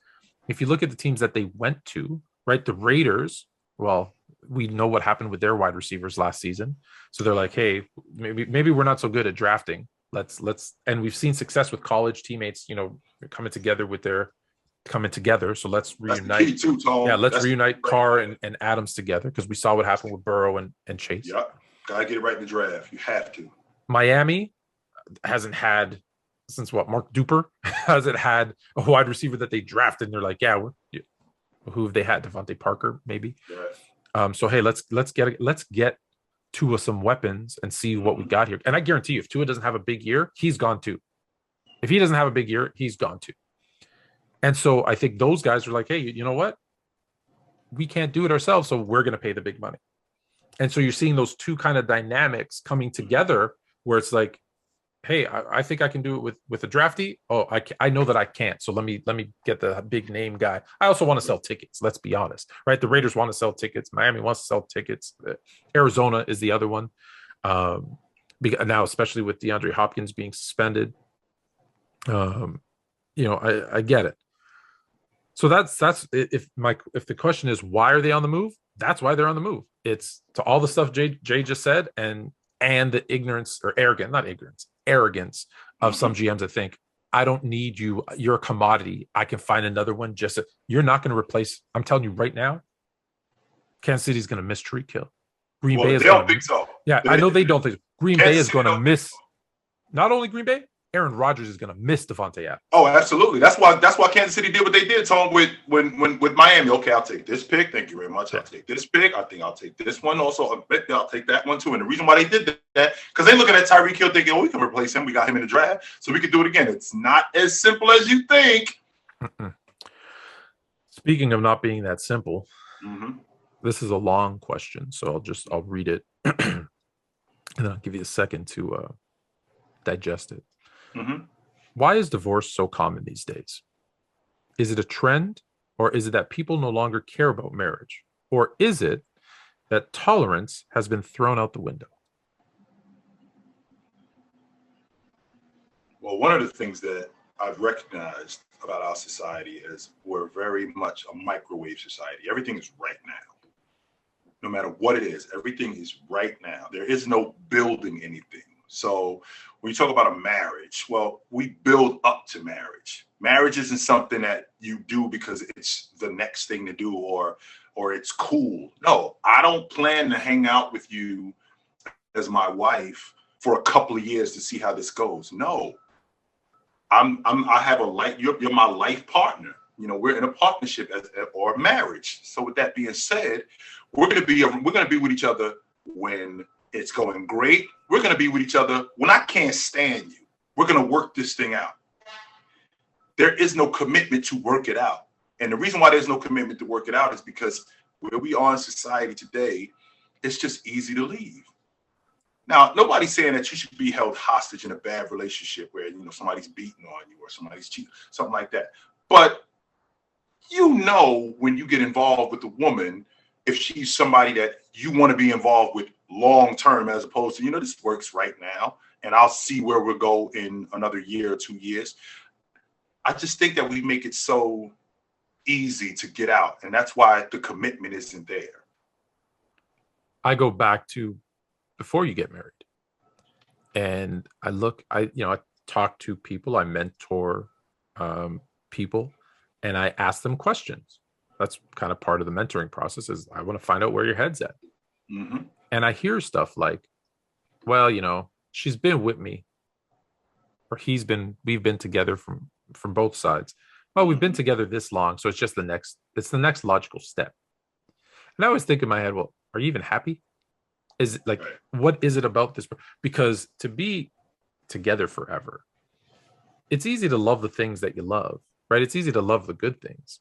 that they went to, right? The Raiders, well, we know what happened with their wide receivers last season. So they're like, hey, maybe we're not so good at drafting. Let's and we've seen success with college teammates, coming together. So let's reunite. That's the key too, Tom. Yeah, let's reunite Carr and Adams together, because we saw what happened with Burrow and Chase. Yeah, gotta get it right in the draft. You have to. Miami hasn't had, since what, Mark Duper hasn't had a wide receiver that they drafted, and they're like, yeah, who have they had? Devontae Parker, maybe. Yeah. So hey, let's get Tua some weapons and see what we got here. And I guarantee you, if Tua doesn't have a big year, he's gone too. If he doesn't have a big year, he's gone too. And so I think those guys are like, hey, you know what? We can't do it ourselves, so we're going to pay the big money. And so you're seeing those two kind of dynamics coming together, where it's like, hey, I think I can do it with a drafty. Oh, I know that I can't. So let me get the big name guy. I also want to sell tickets. Let's be honest, right? The Raiders want to sell tickets. Miami wants to sell tickets. Arizona is the other one. Now, especially with DeAndre Hopkins being suspended, I get it. So that's if the question is why are they on the move? That's why they're on the move. It's to all the stuff Jay just said, and the ignorance or arrogance of some GMs that think, I don't need you. You're a commodity. I can find another one. You're not going to replace. I'm telling you right now, Kansas City's going to miss Tyreek Hill. Green Bay is. They don't think so. Yeah, I know they don't think so. Green Bay is going to miss. So. Not only Green Bay, Aaron Rodgers is going to miss Devontae Adams. Oh, absolutely. That's why Kansas City did what they did, Tom, with Miami. Okay, I'll take this pick. Thank you very much. I'll take this pick. I think I'll take this one also. I'll take that one too. And the reason why they did that, because they're looking at Tyreek Hill thinking, we can replace him. We got him in the draft, so we can do it again. It's not as simple as you think. Speaking of not being that simple, this is a long question, so I'll read it, and then I'll give you a second to digest it. Why is divorce so common these days? Is it a trend, or is it that people no longer care about marriage? Or is it that tolerance has been thrown out the window? Well, one of the things that I've recognized about our society is we're very much a microwave society. Everything is right now. No matter what it is, everything is right now. There is no building anything. So when you talk about a marriage, well, we build up to marriage. Marriage isn't something that you do because it's the next thing to do or it's cool. No, I don't plan to hang out with you as my wife for a couple of years to see how this goes. No, I have a life. You're my life partner. We're in a partnership or a marriage. So with that being said, we're going to be with each other when it's going great. We're going to be with each other when I can't stand you. We're going to work this thing out. There is no commitment to work it out. And the reason why there's no commitment to work it out is because where we are in society today, it's just easy to leave. Now, nobody's saying that you should be held hostage in a bad relationship where, somebody's beating on you or somebody's cheating, something like that. But when you get involved with a woman, if she's somebody that you want to be involved with long term, as opposed to, this works right now, and I'll see where we'll go in another year or 2 years. I just think that we make it so easy to get out, and that's why the commitment isn't there. I go back to before you get married, and I talk to people, I mentor people, and I ask them questions. That's kind of part of the mentoring process. Is I want to find out where your head's at. And I hear stuff like, well, she's been with me, or we've been together from both sides. Well, we've been together this long, so it's just the next logical step. And I always think in my head, well, are you even happy? Is it like, what is it about this? Because to be together forever, it's easy to love the things that you love, right? It's easy to love the good things,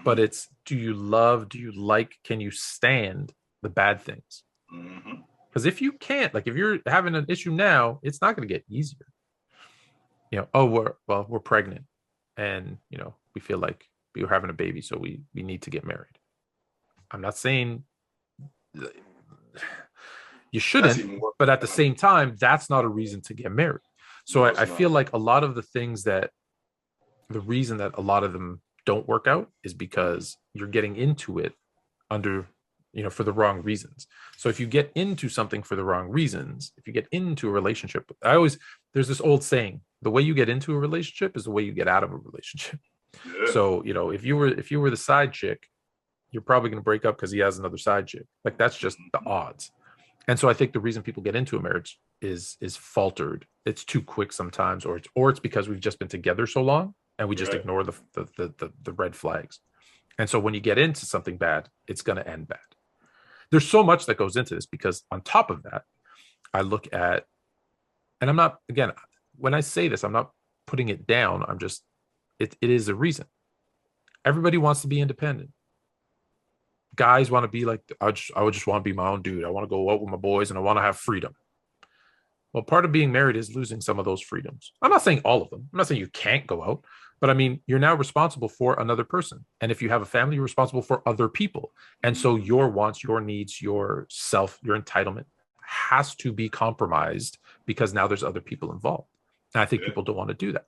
but it's, do you like, can you stand the bad things? Because if you can't, like if you're having an issue now, it's not going to get easier. We're pregnant, and we feel like we're having a baby, so we need to get married. I'm not saying you shouldn't, but at the same time, that's not a reason to get married. So I feel like a lot of the things the reason that a lot of them don't work out is because you're getting into it under for the wrong reasons. So if you get into something for the wrong reasons, if you get into a relationship, there's this old saying, the way you get into a relationship is the way you get out of a relationship. Yeah. So, if you were the side chick, you're probably going to break up because he has another side chick. Like, that's just the odds. And so I think the reason people get into a marriage is faltered. It's too quick sometimes, or it's because we've just been together so long and we just ignore the red flags. And so when you get into something bad, it's going to end bad. There's so much that goes into this, because on top of that, I look at, and I'm not, again, when I say this, I'm not putting it down. I'm just, it is a reason. Everybody wants to be independent. Guys want to be like, I would just want to be my own dude. I want to go out with my boys and I want to have freedom. Well, part of being married is losing some of those freedoms. I'm not saying all of them. I'm not saying you can't go out, but I mean, you're now responsible for another person. And if you have a family, you're responsible for other people. And so your wants, your needs, your entitlement has to be compromised because now there's other people involved. And I think people don't want to do that.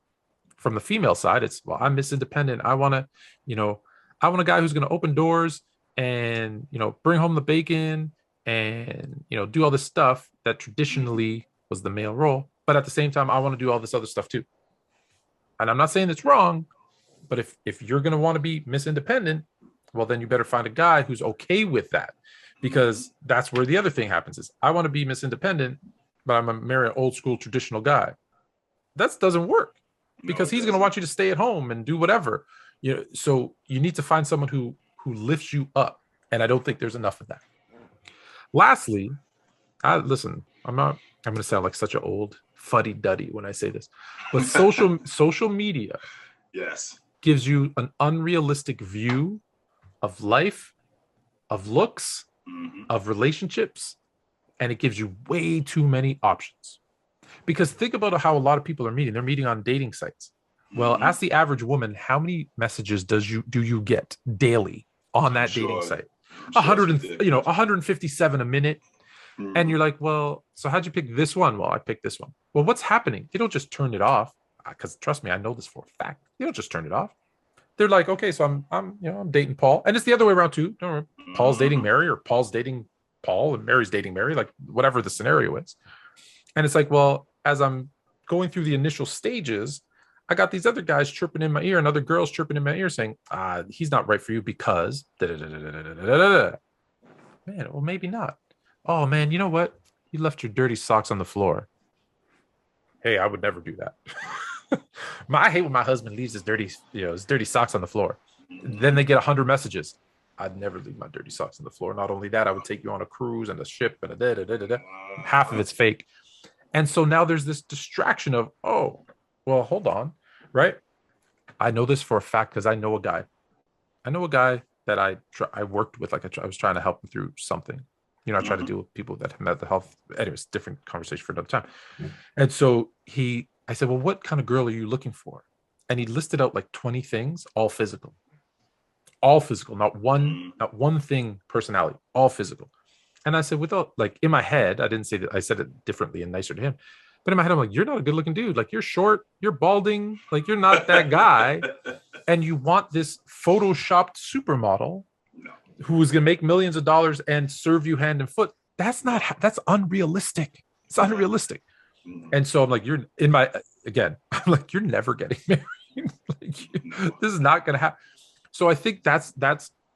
From the female side, it's, well, I'm Miss Independent. I want a guy who's going to open doors and, bring home the bacon and, do all this stuff that traditionally was the male role. But at the same time, I want to do all this other stuff too. And I'm not saying it's wrong, but if you're going to want to be Miss Independent, well, then you better find a guy who's okay with that, because that's where the other thing happens is, I want to be Miss Independent, but I'm going to marry an old school traditional guy. That doesn't work, because he's going to want you to stay at home and do whatever. So you need to find someone who lifts you up. And I don't think there's enough of that. Lastly, I'm going to sound like such an old fuddy-duddy when I say this, but social media gives you an unrealistic view of life, of looks, of relationships, and it gives you way too many options. Because think about how a lot of people are meeting. They're meeting on dating sites. Well, ask the average woman, how many messages do you get daily on that dating site? 157 a minute. And you're like, well, so how'd you pick this one? Well, I picked this one. Well, what's happening? They don't just turn it off, because trust me, I know this for a fact. They don't just turn it off. They're like, okay, so I'm dating Paul, and it's the other way around too. Don't worry. Paul's dating Mary, or Paul's dating Paul, and Mary's dating Mary, like whatever the scenario is. And it's like, well, as I'm going through the initial stages, I got these other guys chirping in my ear and other girls chirping in my ear saying, he's not right for you because man, well, maybe not. Oh man, you know what? You left your dirty socks on the floor. Hey, I would never do that. I hate when my husband leaves his dirty socks on the floor. Then they get 100 messages. I'd never leave my dirty socks on the floor. Not only that, I would take you on a cruise and a ship and half of it's fake. And so now there's this distraction of, oh, well, hold on, right? I know this for a fact because I know a guy. That I worked with. Like I was trying to help him through something. I try to deal with people that have mental health. Anyways, different conversation for another time. And so I said, well, what kind of girl are you looking for? And he listed out like 20 things, all physical, not one thing, personality, all physical. And I said, without, like, in my head, I didn't say that, I said it differently and nicer to him. But in my head, I'm like, you're not a good looking dude. Like, you're short, you're balding, like, you're not that guy. And you want this photoshopped supermodel who is going to make millions of dollars and serve you hand and foot. That's unrealistic. It's unrealistic. And so I'm like, I'm like, you're never getting married. This is not going to happen. So I think that's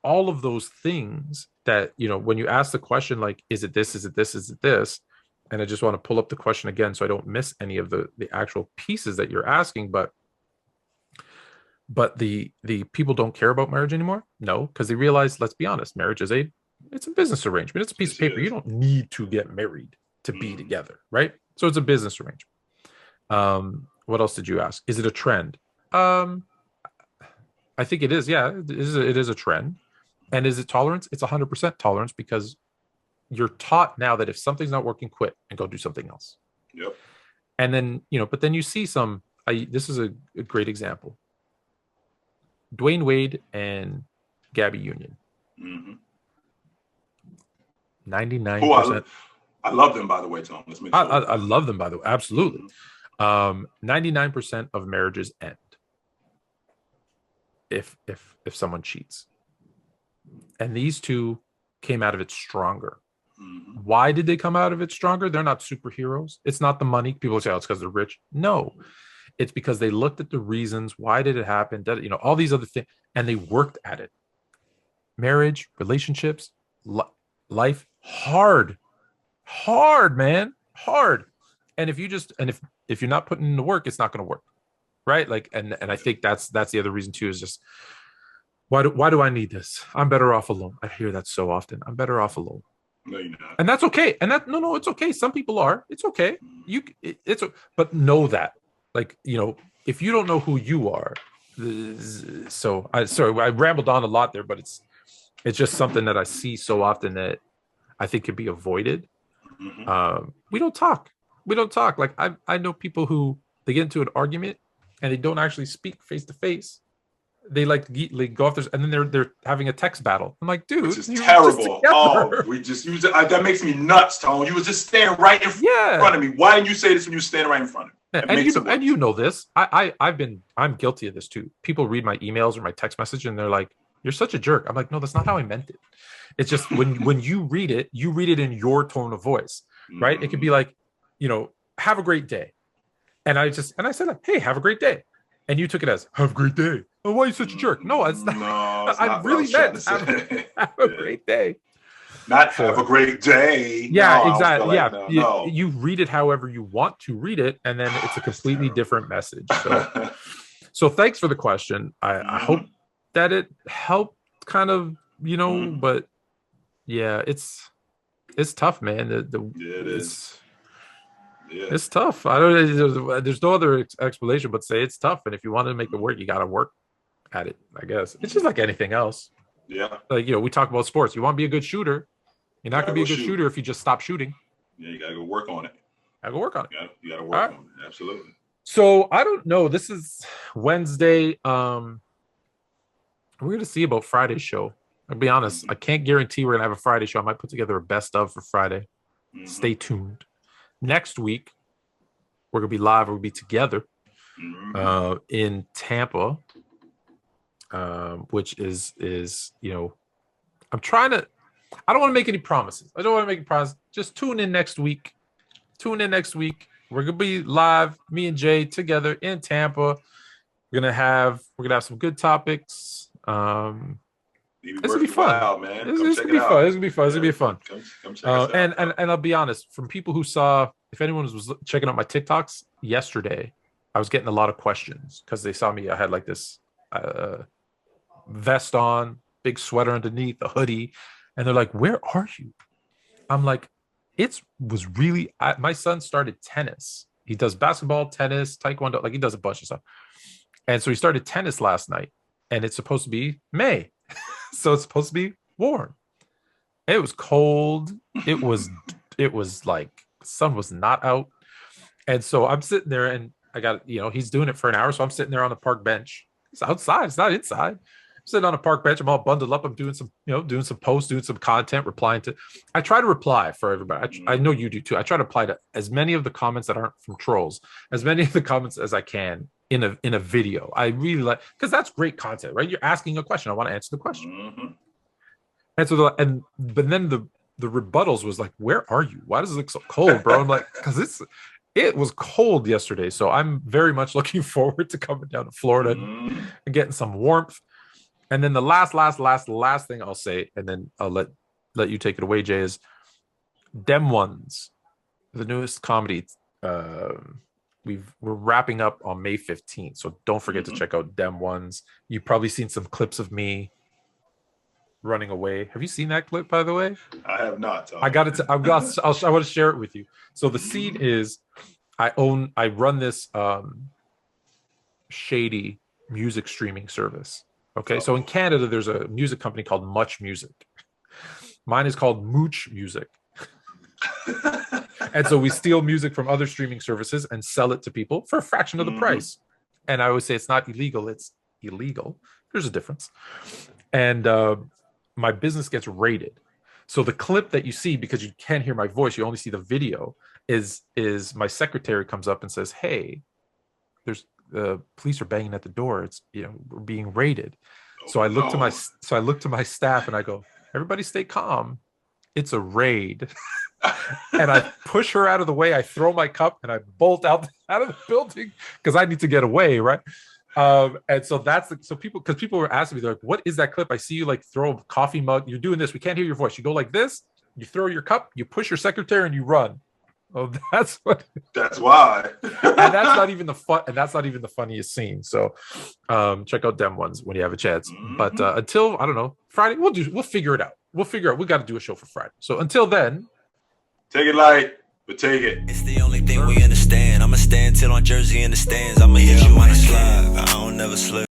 all of those things that, when you ask the question, like, is it this, is it this, is it this? And I just want to pull up the question again so I don't miss any of the actual pieces that you're asking. But the people don't care about marriage anymore? No, because they realize, let's be honest, marriage it's a business arrangement. It's a piece of paper. You don't need to get married to be together, right? So it's a business arrangement. What else did you ask? Is it a trend? I think it is. Yeah, it is a trend. And is it tolerance? It's 100% tolerance, because you're taught now that if something's not working, quit and go do something else. Yep. And then, but then you see this is a great example. Dwayne Wade and Gabby Union. 99%. I love them, by the way, Tom. Let's make sure. I love them, by the way. Absolutely. 99% of marriages end if someone cheats. And these two came out of it stronger. Mhm. Why did they come out of it stronger? They're not superheroes. It's not the money. People say, oh, it's because they're rich. No, it's because they looked at the reasons. Why did it happen? All these other things, and they worked at it. Marriage, relationships, life, hard, man, hard. And if you're not putting in the work, it's not going to work, right? Like, and I think that's the other reason too, is just why do I need this? I'm better off alone. I hear that so often. I'm better off alone. No, you're not. And that's okay. And no, it's okay. Some people are. It's okay. But know that, like, if you don't know who you are, I rambled on a lot there, but it's just something that I see so often that I think could be avoided. Mhm. We don't talk. Like I know people who they get into an argument and they don't actually speak face to face. They like to go off there, and then they're having a text battle. I'm like, dude, Which is terrible. We just use it. That makes me nuts, Tone. You was just standing right in front of me. Why didn't you say this when you were standing right in front of me? And you know this. I'm guilty of this too. People read my emails or my text message and they're like, "You're such a jerk." I'm like, no, that's not how I meant it. It's just when you read it in your tone of voice, right? Mm-hmm. It could be like, have a great day, and I said like, hey, have a great day, and you took it as have a great day. Oh, why are you such a jerk? No, it's not. No, it's I not really meant have a great day. Not have a great day. Yeah, No, exactly. like, Yeah, no. you read it however you want to read it, and then it's a completely different message. So thanks for the question. I hope that it helped, kind of, but yeah, it's tough, man. It is. Yeah. It's tough. I don't. There's no other explanation but say it's tough, and if you want to make it work, you got to work at it. I guess it's just like anything else. Yeah. Like, we talk about sports. You want to be a good shooter. You're not going to be a good shooter if you just stop shooting. Yeah, you got to go work on it. You got to work on it. Absolutely. So I don't know. This is Wednesday. We're going to see about Friday's show. I'll be honest. I can't guarantee we're going to have a Friday show. I might put together a best of for Friday. Mm-hmm. Stay tuned. Next week, we're going to be live. We'll be together in Tampa, which is I'm trying to. I don't want to make any promises. Just tune in next week. We're going to be live, me and Jay together in Tampa. We're gonna have some good topics. It's gonna be fun. Out, man. It's gonna be fun. Come check us out. And I'll be honest, from people who saw, if anyone was checking out my TikToks yesterday, I was getting a lot of questions because they saw me. I had like this vest on, big sweater underneath, a hoodie, and they're like, "Where are you?" I'm like, my son started tennis. He does basketball, tennis, taekwondo, like he does a bunch of stuff. And so he started tennis last night, and it's supposed to be May. So it's supposed to be warm. It was cold. It was like the sun was not out. And so I'm sitting there, and I got, he's doing it for an hour. So I'm sitting there on the park bench. It's outside. It's not inside. I'm sitting on a park bench. I'm all bundled up. I'm doing some posts, doing some content, replying to. I try to reply for everybody. I know you do too. I try to reply to as many of the comments that aren't from trolls, as many of the comments as I can in a video. I really like, because that's great content, right? You're asking a question. I want to answer the question. Mm-hmm. And so but then the rebuttals was like, "Where are you? Why does it look so cold, bro?" I'm like, because it was cold yesterday. So I'm very much looking forward to coming down to Florida and getting some warmth. And then the last thing I'll say, and then I'll let you take it away, Jay, is Dem Ones, the newest comedy. We're wrapping up on May 15th, so don't forget to check out Dem Ones. You've probably seen some clips of me running away. Have you seen that clip, by the way? I have not. Tom. I want to share it with you. So the scene is, I run this shady music streaming service. Okay, so in Canada, there's a music company called Much Music. Mine is called Mooch Music. And so we steal music from other streaming services and sell it to people for a fraction of the price. And I always say it's not illegal, it's illegal. There's a difference. And my business gets raided. So the clip that you see, because you can't hear my voice, you only see the video, is my secretary comes up and says, "Hey, there's the police are banging at the door. It's, we're being raided." So I look to my staff and I go, everybody stay calm. It's a raid. And I push her out of the way. I throw my cup and I bolt out of the building because I need to get away, right? And so people were asking me, they're like, what is that clip? I see you like throw a coffee mug. You're doing this. We can't hear your voice. You go like this, you throw your cup, you push your secretary and you run. Oh, that's why. And that's not even the funniest scene. So check out them ones when you have a chance. Mm-hmm. But until, I don't know, Friday, we'll figure it out. We got to do a show for Friday. So until then, take it light, but take it. It's the only thing we understand. I'ma stand till on Jersey in the stands. I'ma hit you on a slide. I don't never slip.